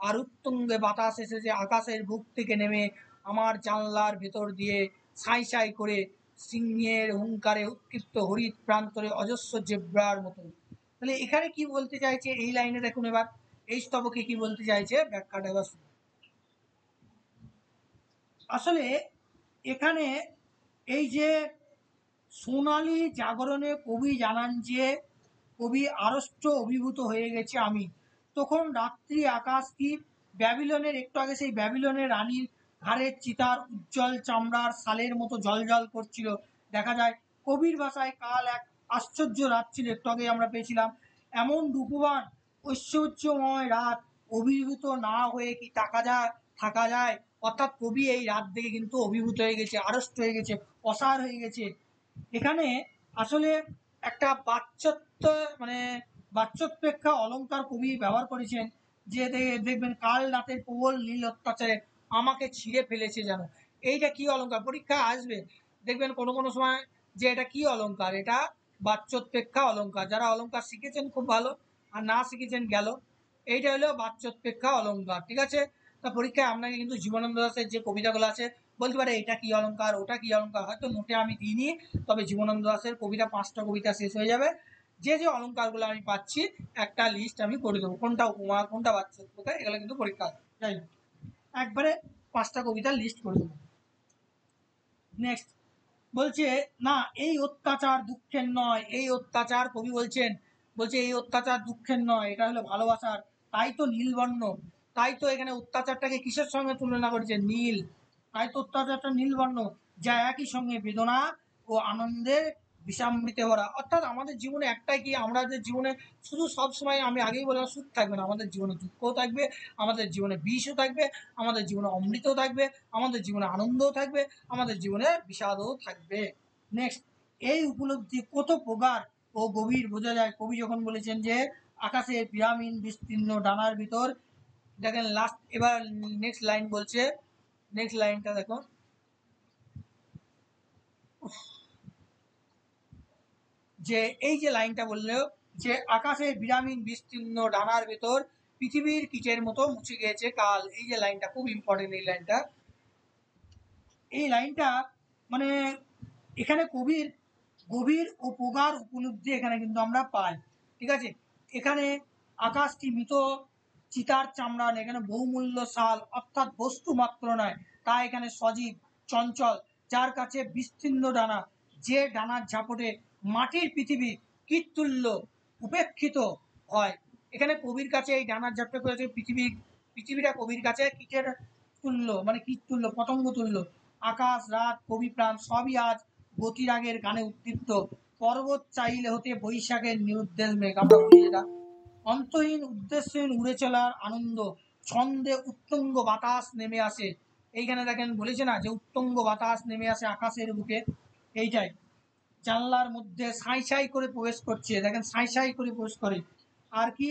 আর উত্তুঙ্গে বাতাস এসেছে আকাশের বুক থেকে নেমে আমার জানলার ভেতর দিয়ে সাঁই সাঁই করে সিংহের হুঙ্কারে উৎক্ষিপ্ত হরিৎ প্রান্তরে অজস্র জেব্রার মতো। তাহলে এখানে কি বলতে চাইছে এই লাইনে দেখুন, এবার এই স্তবকে কি বলতে চাইছে ব্যাখ্যাটা এবার শুনুন। আসলে এখানে এই যে সোনালী জাগরণে কবি জানান যে কবি আড়ষ্ট অভিভূত হয়ে গেছে আমি, তখন রাত্রি আকাশ কি ব্যাবিলনের, একটু আগে সেই ব্যাবিলনের রানীর ঘাড়ের চিতার উজ্জ্বল চামড়ার সালের মতো জলজল করছিল। দেখা যায় কবির ভাষায় কাল এক আশ্চর্য রাত ছিল, একটু আগে আমরা পেয়েছিলাম, এমন রূপবান ঐশ্বর্যময় রাত অভিভূত না হয়ে কি থাকা যায়। অর্থাৎ কবি এই রাত দেখে কিন্তু অভিভূত হয়ে গেছে, আড়ষ্ট হয়ে গেছে, অসাড় হয়ে গেছে। এখানে আসলে একটা বাচ্যত্ব মানে বাচ্যোৎপ্রেক্ষা অলঙ্কার কবি ব্যবহার করেছেন, যে দেখবেন কাল রাতের প্রবল নীল অত্যাচারে আমাকে ছিঁড়ে ফেলেছে যেন। এইটা কি অলঙ্কার, পরীক্ষা আসবে দেখবেন কোনো কোনো সময় যে এটা কি অলঙ্কার, এটা বাচ্যোৎপ্রেক্ষা অলঙ্কার। যারা অলঙ্কার শিখেছেন খুব ভালো, আর না শিখেছেন গেল। এইটা হলো বাচ্যোৎপ্রেক্ষা অলঙ্কার। ঠিক আছে, তা পরীক্ষায় আপনাকে কিন্তু জীবনানন্দ দাশের যে কবিতাগুলো আছে বলতে পারে এটা কি অলঙ্কার ওটা কি অলঙ্কার, হয়তো নোটে আমি দিইনি, তবে জীবনানন্দ দাশের কবিতা 5টা কবিতা শেষ হয়ে যাবে, যে যে অলঙ্কারগুলো আমি পাচ্ছি একটা লিস্ট আমি করে দেবো, কোনটা উপমা কোনটা বাচ্যোৎপ্রেক্ষা, এগুলো কিন্তু পরীক্ষা যাই একবারে 5টা কবিতার লিস্ট করে দেবো। নেক্সট বলছে না এই অত্যাচার দুঃখের নয়, এই অত্যাচার কবি বলছেন, বলছে এই অত্যাচার দুঃখের নয়, এটা হলো ভালোবাসার, তাই তো নীলবর্ণ। তাই তো এখানে অত্যাচারটাকে কিসের সঙ্গে তুলনা করেছে, নীল, তাই তো অত্যাচারটা নীলবর্ণ, যা একই সঙ্গে বেদনা ও আনন্দের বিষামৃতে ভরা। অর্থাৎ আমাদের জীবনে একটাই কি, আমাদের জীবনে শুধু সবসময়, আমি আগেই বললাম, সুখ থাকবে না, আমাদের জীবনে দুঃখও থাকবে, আমাদের জীবনে বিষও থাকবে, আমাদের জীবনে অমৃতও থাকবে, আমাদের জীবনে আনন্দও থাকবে, আমাদের জীবনে বিষাদও থাকবে। নেক্সট এই উপলব্ধি কত প্রগাঢ় ও গভীর বোঝা যায় কবি যখন বলেছেন যে আকাশের বিরামহীন বিস্তীর্ণ ডানার ভিতর। দেখেন লাস্ট, এবার নেক্সট লাইন বলছে, নেক্সট লাইনটা দেখো, যে এই যে লাইনটা বললো যে আকাশের বিরামহীন বিস্তীর্ণ ডানার ভেতর পৃথিবীর কিচের মতো মুছে গিয়েছে কাল, এই যে লাইনটা খুব ইম্পর্টেন্ট। এই লাইনটা মানে এখানে কবির গভীর ও প্রগাঢ় উপলব্ধি এখানে কিন্তু আমরা পাই। ঠিক আছে, এখানে আকাশটি মৃত চিতার চামড়া, এখানে বহুমূল্য শাল, অর্থাৎ বস্তু মাত্র নয়, তা এখানে সজীব চঞ্চল, যার কাছে বিস্তীর্ণ ডানা, যে ডানার ঝাপটে মাটির পৃথিবী কীটতুল্য উপেক্ষিত হয়। এখানে কবির কাছে এই ডানার ঝাপটে করেছে পৃথিবীটা কবির কাছে কীটের তুল্য, মানে কীট তুল্য, পতঙ্গ তুল্য। আকাশ রাত কবি প্রাণ সবই আজ গতিরাগের গানে উদ্দীপ্ত, পর্বত চাইলে হতে বৈশাখের নিরুদ্দেশ মেঘ, আমরা বলি যেটা অন্তহীন উদ্দেশ্যহীন উড়ে চলার আনন্দ, ছন্দে উত্তুঙ্গ বাতাস নেমে আসে। এইখানে দেখেন বলেছে না যে উত্তুঙ্গ বাতাস নেমে আসে আকাশের বুকে, এইটাই। জানলার মধ্যে সাঁই সাঁই করে প্রবেশ করছে, দেখেন সাঁই সাঁই করে প্রবেশ করে। আর কি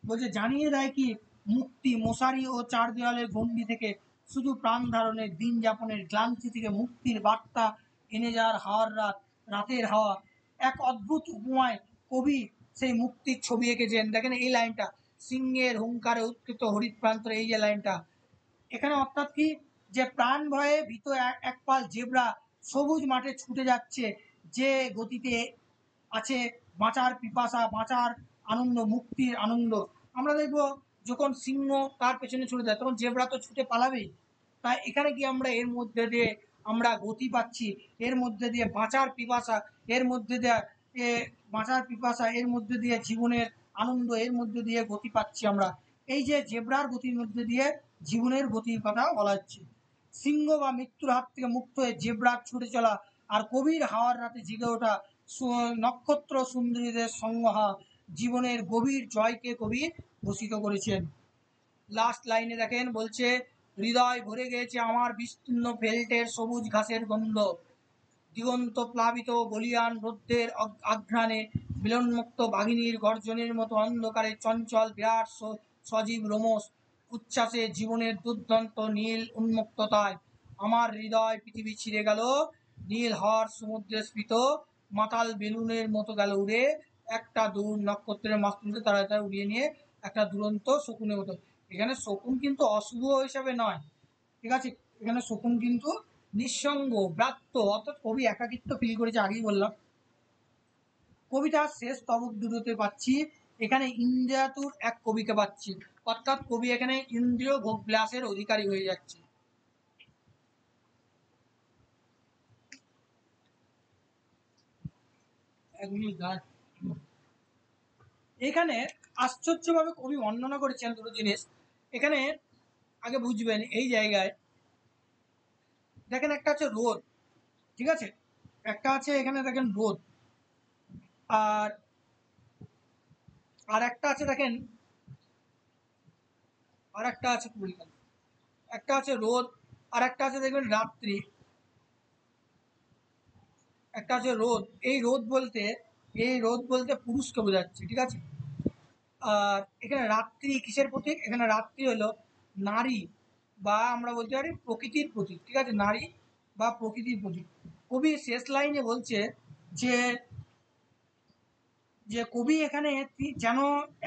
বলছে, জানিয়ে দেয় কি মুক্তি, মশারি ও চার দেওয়ালের গণ্ডি থেকে শুধু প্রাণ ধারণের, দিন যাপনের ক্লান্তি থেকে মুক্তির বার্তা এনে যাওয়ার হাওয়ার রাত, রাতের হাওয়া। এক অদ্ভুত উপমায় কবি সেই মুক্তির ছবি এঁকেছেন। দেখেন এই লাইনটা, সিংহের হুঙ্কারে উৎকৃত হরিৎ প্রান্তর, এই যে লাইনটা এখানে, অর্থাৎ কি যে প্রাণ ভয়ে ভীত এক পাল জেব্রা সবুজ মাঠে ছুটে যাচ্ছে, যে গতিতে আছে বাঁচার পিপাসা, বাঁচার আনন্দ, মুক্তির আনন্দ। আমরা দেখব যখন সিংহ তার পেছনে ছুটে যায় তখন জেব্রা তো ছুটে পালাবেই। তাই এখানে কি আমরা এর মধ্যে দিয়ে আমরা গতি পাচ্ছি, এর মধ্যে দিয়ে বাঁচার পিপাসা, এর মধ্যে দিয়ে বাঁচার পিপাসা, এর মধ্যে দিয়ে জীবনের আনন্দ, এর মধ্যে দিয়ে গতি পাচ্ছি আমরা। এই যে জেব্রার গতির মধ্যে দিয়ে জীবনের গতির কথা বলা হচ্ছে। সিংহ বা মৃত্যুর হাত থেকে মুক্ত হয়ে জেব্রার ছুটে চলা, আর কবির হাওয়ার রাতে জেগে ওঠা নক্ষত্র সুন্দরীদের সংজ্ঞা, জীবনের গভীর জয়কে কবি ঘোষিত করেছেন। লাস্ট লাইনে দেখেন বলছে, হৃদয় ভরে গিয়েছে আমার বিস্তীর্ণ ফেল্টের সবুজ ঘাসের গন্ধ, দিগন্ত প্লাবিত বলিয়ান রৌদ্রের আঘ্রাণে মিলনমুক্ত বাঘিনীর গর্জনের মতো অন্ধকারে চঞ্চল বিরাট সজীব রোমস উচ্ছ্বাসে জীবনের দুর্দান্ত নীল উন্মুক্ততায় আমার হৃদয় পৃথিবী ছিঁড়ে গেল, নীল হর সমুদ্রে স্ফীত মাতাল বেলুনের মতো গেল উড়ে, একটা দূর নক্ষত্রের মাস্তুলকে তারা তারা উড়িয়ে নিয়ে একটা দুরন্ত শকুনের মতো। এখানে শকুন কিন্তু অশুভ হিসাবে নয়, ঠিক আছে, এখানে শকুন কিন্তু নিঃসঙ্গ ব্রাত্য, অর্থাৎ কবি একাকিত্ব ফিল করেছে, আগেই বললাম। কবিতার শেষ তবক দুটোতে পাচ্ছি এখানে ইন্দ্রিয়াতুর এক কবিকে পাচ্ছি, অর্থাৎ কবি এখানে ইন্দ্রিয় ভোগবিলাসের অধিকারী হয়ে যাচ্ছে। এখানে আশ্চর্যভাবে কবি বর্ণনা করেছেন দুটো জিনিস। এখানে আগে বুঝবেন এই জায়গায় দেখেন একটা আছে রোদ, ঠিক আছে, একটা আছে এখানে দেখেন রোদ, আর আর একটা আছে দেখেন, আর একটা আছে একটা আছে রোদ, আর একটা আছে দেখবেন রাত্রি, একটা আছে রোদ। এই রোদ বলতে পুরুষকে বোঝাচ্ছে, ঠিক আছে। আর এখানে রাত্রি কিসের প্রতীক, এখানে রাত্রি হলো নারী বা আমরা বলতে পারি প্রকৃতির প্রতীক, ঠিক আছে, নারী বা প্রকৃতির প্রতীক। কবি শেষ লাইনে বলছে যে যে কবি এখানে যেন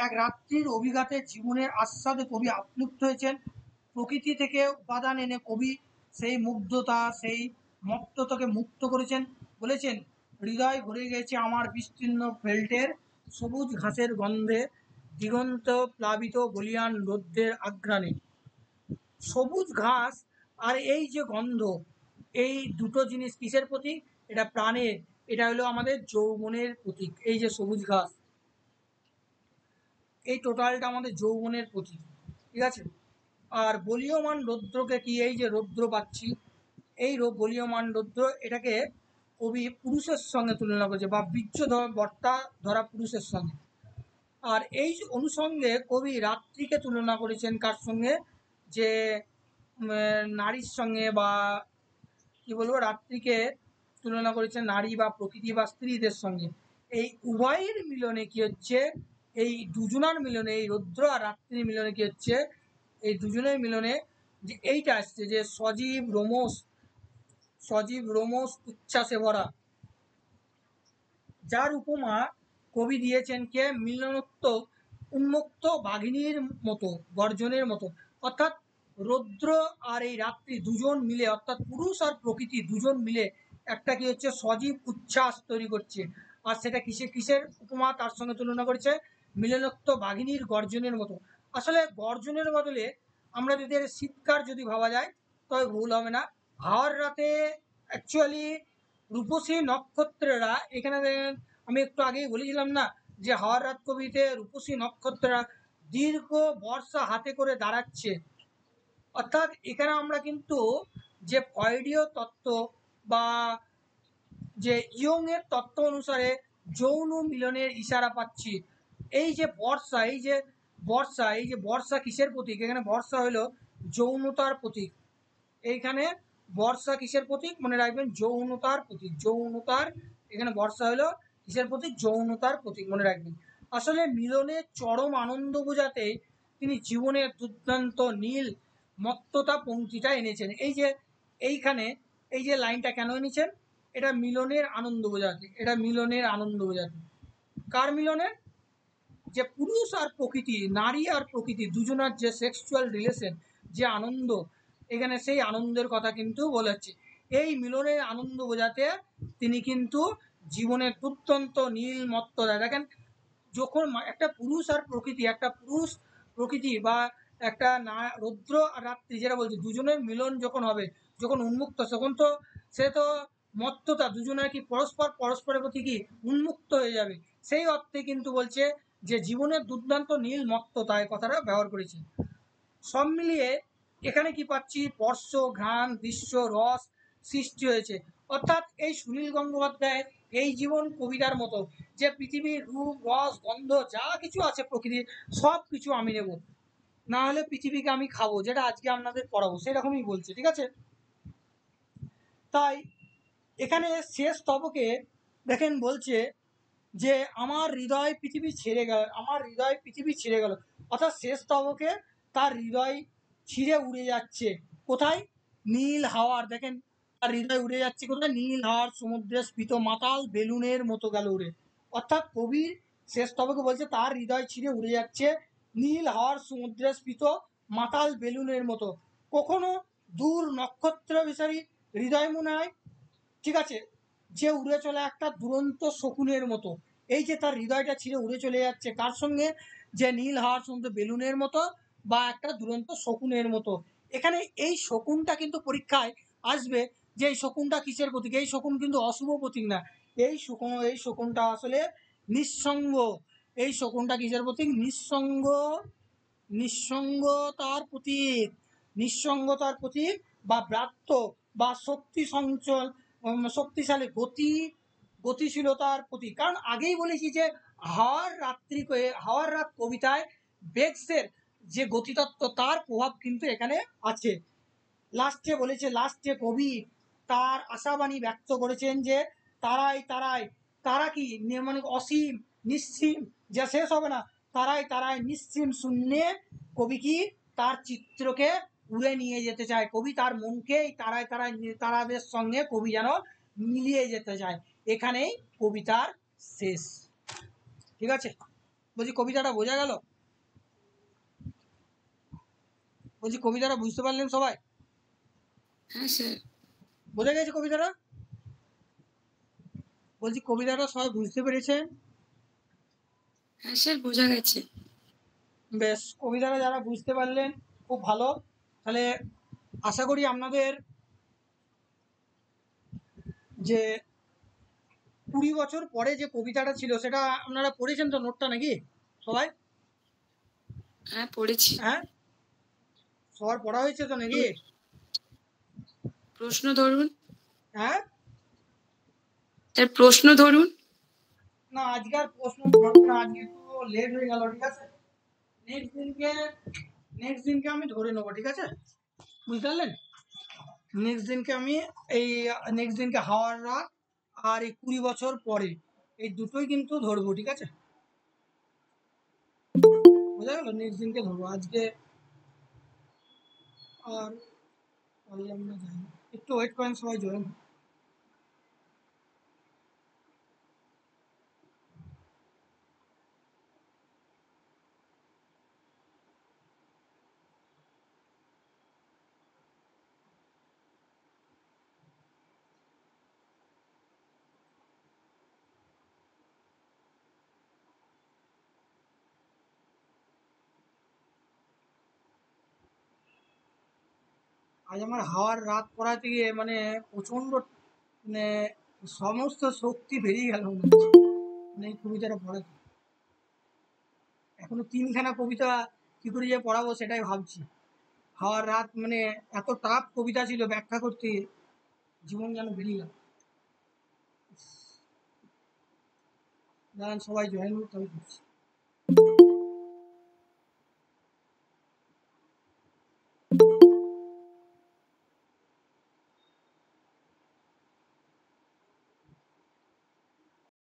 এক রাত্রির অভিঘাতে জীবনের আস্বাদে কবি আপ্লুপ্ত হয়েছেন, প্রকৃতি থেকে উপাদান এনে কবি সেই মুগ্ধতা, সেই মত্ততাকে মুক্ত করেছেন। বলেছেন, হৃদয় ভরে গেছে আমার বিস্তীর্ণ ফেল্টের সবুজ ঘাসের গন্ধে, দিগন্ত প্লাবিত বলিয়ান রৌদ্রের আঘ্রাণে। সবুজ ঘাস আর এই যে গন্ধ, এই দুটো জিনিস কিসের প্রতীক, এটা প্রাণের, এটা হলো আমাদের যৌবনের প্রতীক। এই যে সবুজ ঘাস, এই টোটালটা আমাদের যৌবনের প্রতীক, ঠিক আছে। আর বলীয়মান রৌদ্রকে কি, এই যে রৌদ্র পাচ্ছি, এই বলীয়মান রৌদ্র, এটাকে কবি পুরুষের সঙ্গে তুলনা করেছে, বা বীর্য বর্তা ধরা পুরুষের সঙ্গে। আর এই অনুসঙ্গে কবি রাত্রিকে তুলনা করেছেন কার সঙ্গে, যে নারীর সঙ্গে, বা কি বলবো, রাত্রিকে তুলনা করেছেন নারী বা প্রকৃতি বা স্ত্রীদের সঙ্গে। এই উভয়ের মিলনে কি হচ্ছে, এই দুজনার মিলনে, এই রৌদ্র আর রাত্রির মিলনে কি হচ্ছে, এই দুজনের মিলনে যে এইটা আসছে যে সজীব রোমস উচ্ছ্বাসে ভরা, যার উপমা কবি দিয়েছেন কে, মিলনোত্ত উন্মুক্ত বাঘিনীর মতো, গর্জনের মতো। অর্থাৎ রৌদ্র আর এই রাত্রি দুজন মিলে, অর্থাৎ পুরুষ আর প্রকৃতি দুজন মিলে একটা কি হচ্ছে, সজীব উচ্ছ্বাস তৈরি করছে। আর সেটা কিসের উপমা তার সঙ্গে তুলনা করেছে, মিলনোক্ত বাঘিনীর গর্জনের মতো। আসলে গর্জনের বদলে আমরা যদি শীতকার যদি ভাবা যায় তবে ভুল হবে না। হাওয়ার রাতে অ্যাকচুয়ালি রূপসী নক্ষত্রেরা, এখানে আমি একটু আগেই বলেছিলাম না যে হাওয়ার রাত কবিতে রূপসী নক্ষত্রেরা দীর্ঘ বর্ষা হাতে করে দাঁড়াচ্ছে। অর্থাৎ এখানে আমরা কিন্তু যে ফ্রয়েডীয় তত্ত্ব বা যে ইয়ং এর তত্ত্ব অনুসারে যৌন মিলনের ইশারা পাচ্ছি। এই যে বর্ষা, বর্ষা কিসের প্রতীক? এখানে বর্ষা হলো যৌনতার প্রতীক। এইখানে বর্ষা কিসের প্রতীক? মনে রাখবেন, যৌনতার প্রতীক। যৌনতার, এখানে বর্ষা হলো কিসের প্রতীক? যৌনতার প্রতীক, মনে রাখবেন। আসলে মিলনের চরম আনন্দ বোঝাতে তিনি জীবনের দুর্দান্ত নীল মত্ততা পংক্তিটা এনেছেন। এই যে এইখানে এই যে লাইনটা কেন এনেছেন? এটা মিলনের আনন্দ বোঝাতে, এটা মিলনের আনন্দ বোঝাতে। কার মিলনের? যে পুরুষ আর প্রকৃতি, নারী আর প্রকৃতি দুজনার যে সেক্সুয়াল রিলেশন, যে আনন্দ, এখানে সেই আনন্দের কথা কিন্তু বলেছে। এই মিলনের আনন্দ বোঝাতে তিনি কিন্তু জীবনের দুর্দান্ত নীল মত্ততা, দেখেন যখন একটা পুরুষ আর প্রকৃতি, একটা পুরুষ প্রকৃতি বা একটা না রৌদ্র আর রাত্রি যেটা বলছে, দুজনের মিলন যখন হবে, যখন উন্মুক্ত, তখন তো সে তো মত্ততা, দুজনের কি পরস্পরের প্রতি কি উন্মুক্ত হয়ে যাবে। সেই অর্থে কিন্তু বলছে যে জীবনের দুর্দান্ত নীল মত্ততা, এই কথাটা ব্যবহার করেছে। সব মিলিয়ে এখানে কি পাচ্ছি? স্পর্শ, ঘ্রাণ, দৃশ্য, রস সৃষ্টি হয়েছে। অর্থাৎ এই সুনীল গঙ্গোপাধ্যায়ের এই জীবন কবিতার মতো, যে পৃথিবীর রূপ, রস, গন্ধ যা কিছু আছে প্রকৃতির, সব কিছু আমি নেব, না হলে পৃথিবীকে আমি খাবো, যেটা আজকে আপনাদের পড়াবো, সেরকমই বলছে। ঠিক আছে? তাই এখানে শেষ স্তবকে দেখেন বলছে যে আমার হৃদয় পৃথিবী ছেড়ে গেল, আমার হৃদয় পৃথিবী ছেড়ে গেল। অর্থাৎ শেষ স্তবকে তার হৃদয় ছিঁড়ে উড়ে যাচ্ছে কোথায়? নীল হাওয়ার, দেখেন তার হৃদয় উড়ে যাচ্ছে কোথায়? নীল হাওয়ার সমুদ্রে স্ফীত মাতাল বেলুনের মতো গেল উড়ে। অর্থাৎ কবির শেষ স্তবকে বলছে তার হৃদয় ছিঁড়ে উড়ে যাচ্ছে নীল হাওয়ার সমুদ্রে স্ফীত মাতাল বেলুনের মতো। কখনো দূর নক্ষত্র বিশারী হৃদয় মনে হয়, ঠিক আছে, যে উড়ে চলে একটা দুরন্ত শকুনের মতো। এই যে তার হৃদয়টা ছিঁড়ে উড়ে চলে যাচ্ছে কার সঙ্গে? যে নীল হাওয়ার সমুদ্রে বেলুনের মতো বা একটা দুরন্ত শকুনের মতো। এখানে এই শকুনটা কিন্তু পরীক্ষায় আসবে, যে এই শকুনটা কিসের প্রতীক? এই শকুন কিন্তু অশুভ প্রতীক না। এই শকুনটা আসলে নিঃসঙ্গ। এই শকুনটা কিসের প্রতীক? নিঃসঙ্গতার প্রতীক। নিঃসঙ্গতার প্রতীক বা ব্রাত্য বা শক্তি সঞ্চল, শক্তিশালী গতিশীলতার প্রতীক। কারণ আগেই বলেছি যে হাওয়ার রাত কবিতায় বেক্সের যে গতিতত্ত্ব, তার প্রভাব কিন্তু এখানে আছে। লাস্টে কবি তার আশাবাণী ব্যক্ত করেছেন যে তারাই তারাই, তারা কি মানে অসীম নিশ্চিম, যা শেষ হবে না, তারাই তারাই নিশ্চিম শূন্যে কবি কি তার চিত্রকে উড়ে নিয়ে যেতে চায়। কবি তার মনকে তারাই তারাই তারাদের সঙ্গে কবি যেন মিলিয়ে যেতে চায়। এখানেই কবিতার শেষ। ঠিক আছে? বলছি কবিতাটা বোঝা গেল? বলছি কবিতাটা বুঝতে পারলেন সবাই? হ্যাঁ স্যার। বোঝা গেছে কবিতাটা? বলছি কবিতাটা সবাই বুঝতে পেরেছেন? হ্যাঁ স্যার, বোঝা গেছে। বেশ, কবিতাটা যারা বুঝতে পারলেন খুব ভালো। তাহলে আশা করি আপনাদের যে 20 বছর পরে যে কবিতাটা ছিল সেটা আপনারা পড়েছেন তো, নোটটা নাকি সবাই? হ্যাঁ পড়েছি। হ্যাঁ, সবার পড়া হয়েছে তো নাকি? প্রশ্ন ধরুন হ্যাঁ, স্যার, প্রশ্ন ধরুন। না আজকে আর প্রশ্ন ধরবো না, আজকে একটু লেট হয়ে গেল। ঠিক আছে, নেক্সট দিনকে আমি ধরে নেবো। ঠিক আছে, বুঝতে পারলেন? নেক্সট দিনকে হাওয়ার রাত আর এই 20 বছর পরে, এই দুটোই কিন্তু ধরবো। ঠিক আছে, বোঝা গেল? নেক্সট দিনকে ধরবো, আজকে আর পারলাম না, জানি একটু ওয়েট করেন সবাই, জয়েন। আজ আমার হাওয়ার রাত পড়াতে গিয়ে মানে প্রচণ্ড, মানে সমস্ত শক্তি বেরিয়ে গেল মনে হচ্ছে, মানে এই কবিতাটা পড়াতে। এখনো 3খানা কবিতা কি করে যে পড়াবো সেটাই ভাবছি। হাওয়ার রাত মানে এত টাফ কবিতা ছিল, ব্যাখ্যা করতে জীবন যেন বেরিয়ে গেল। দাঁড়ান সবাই জয়েন করতে হবে।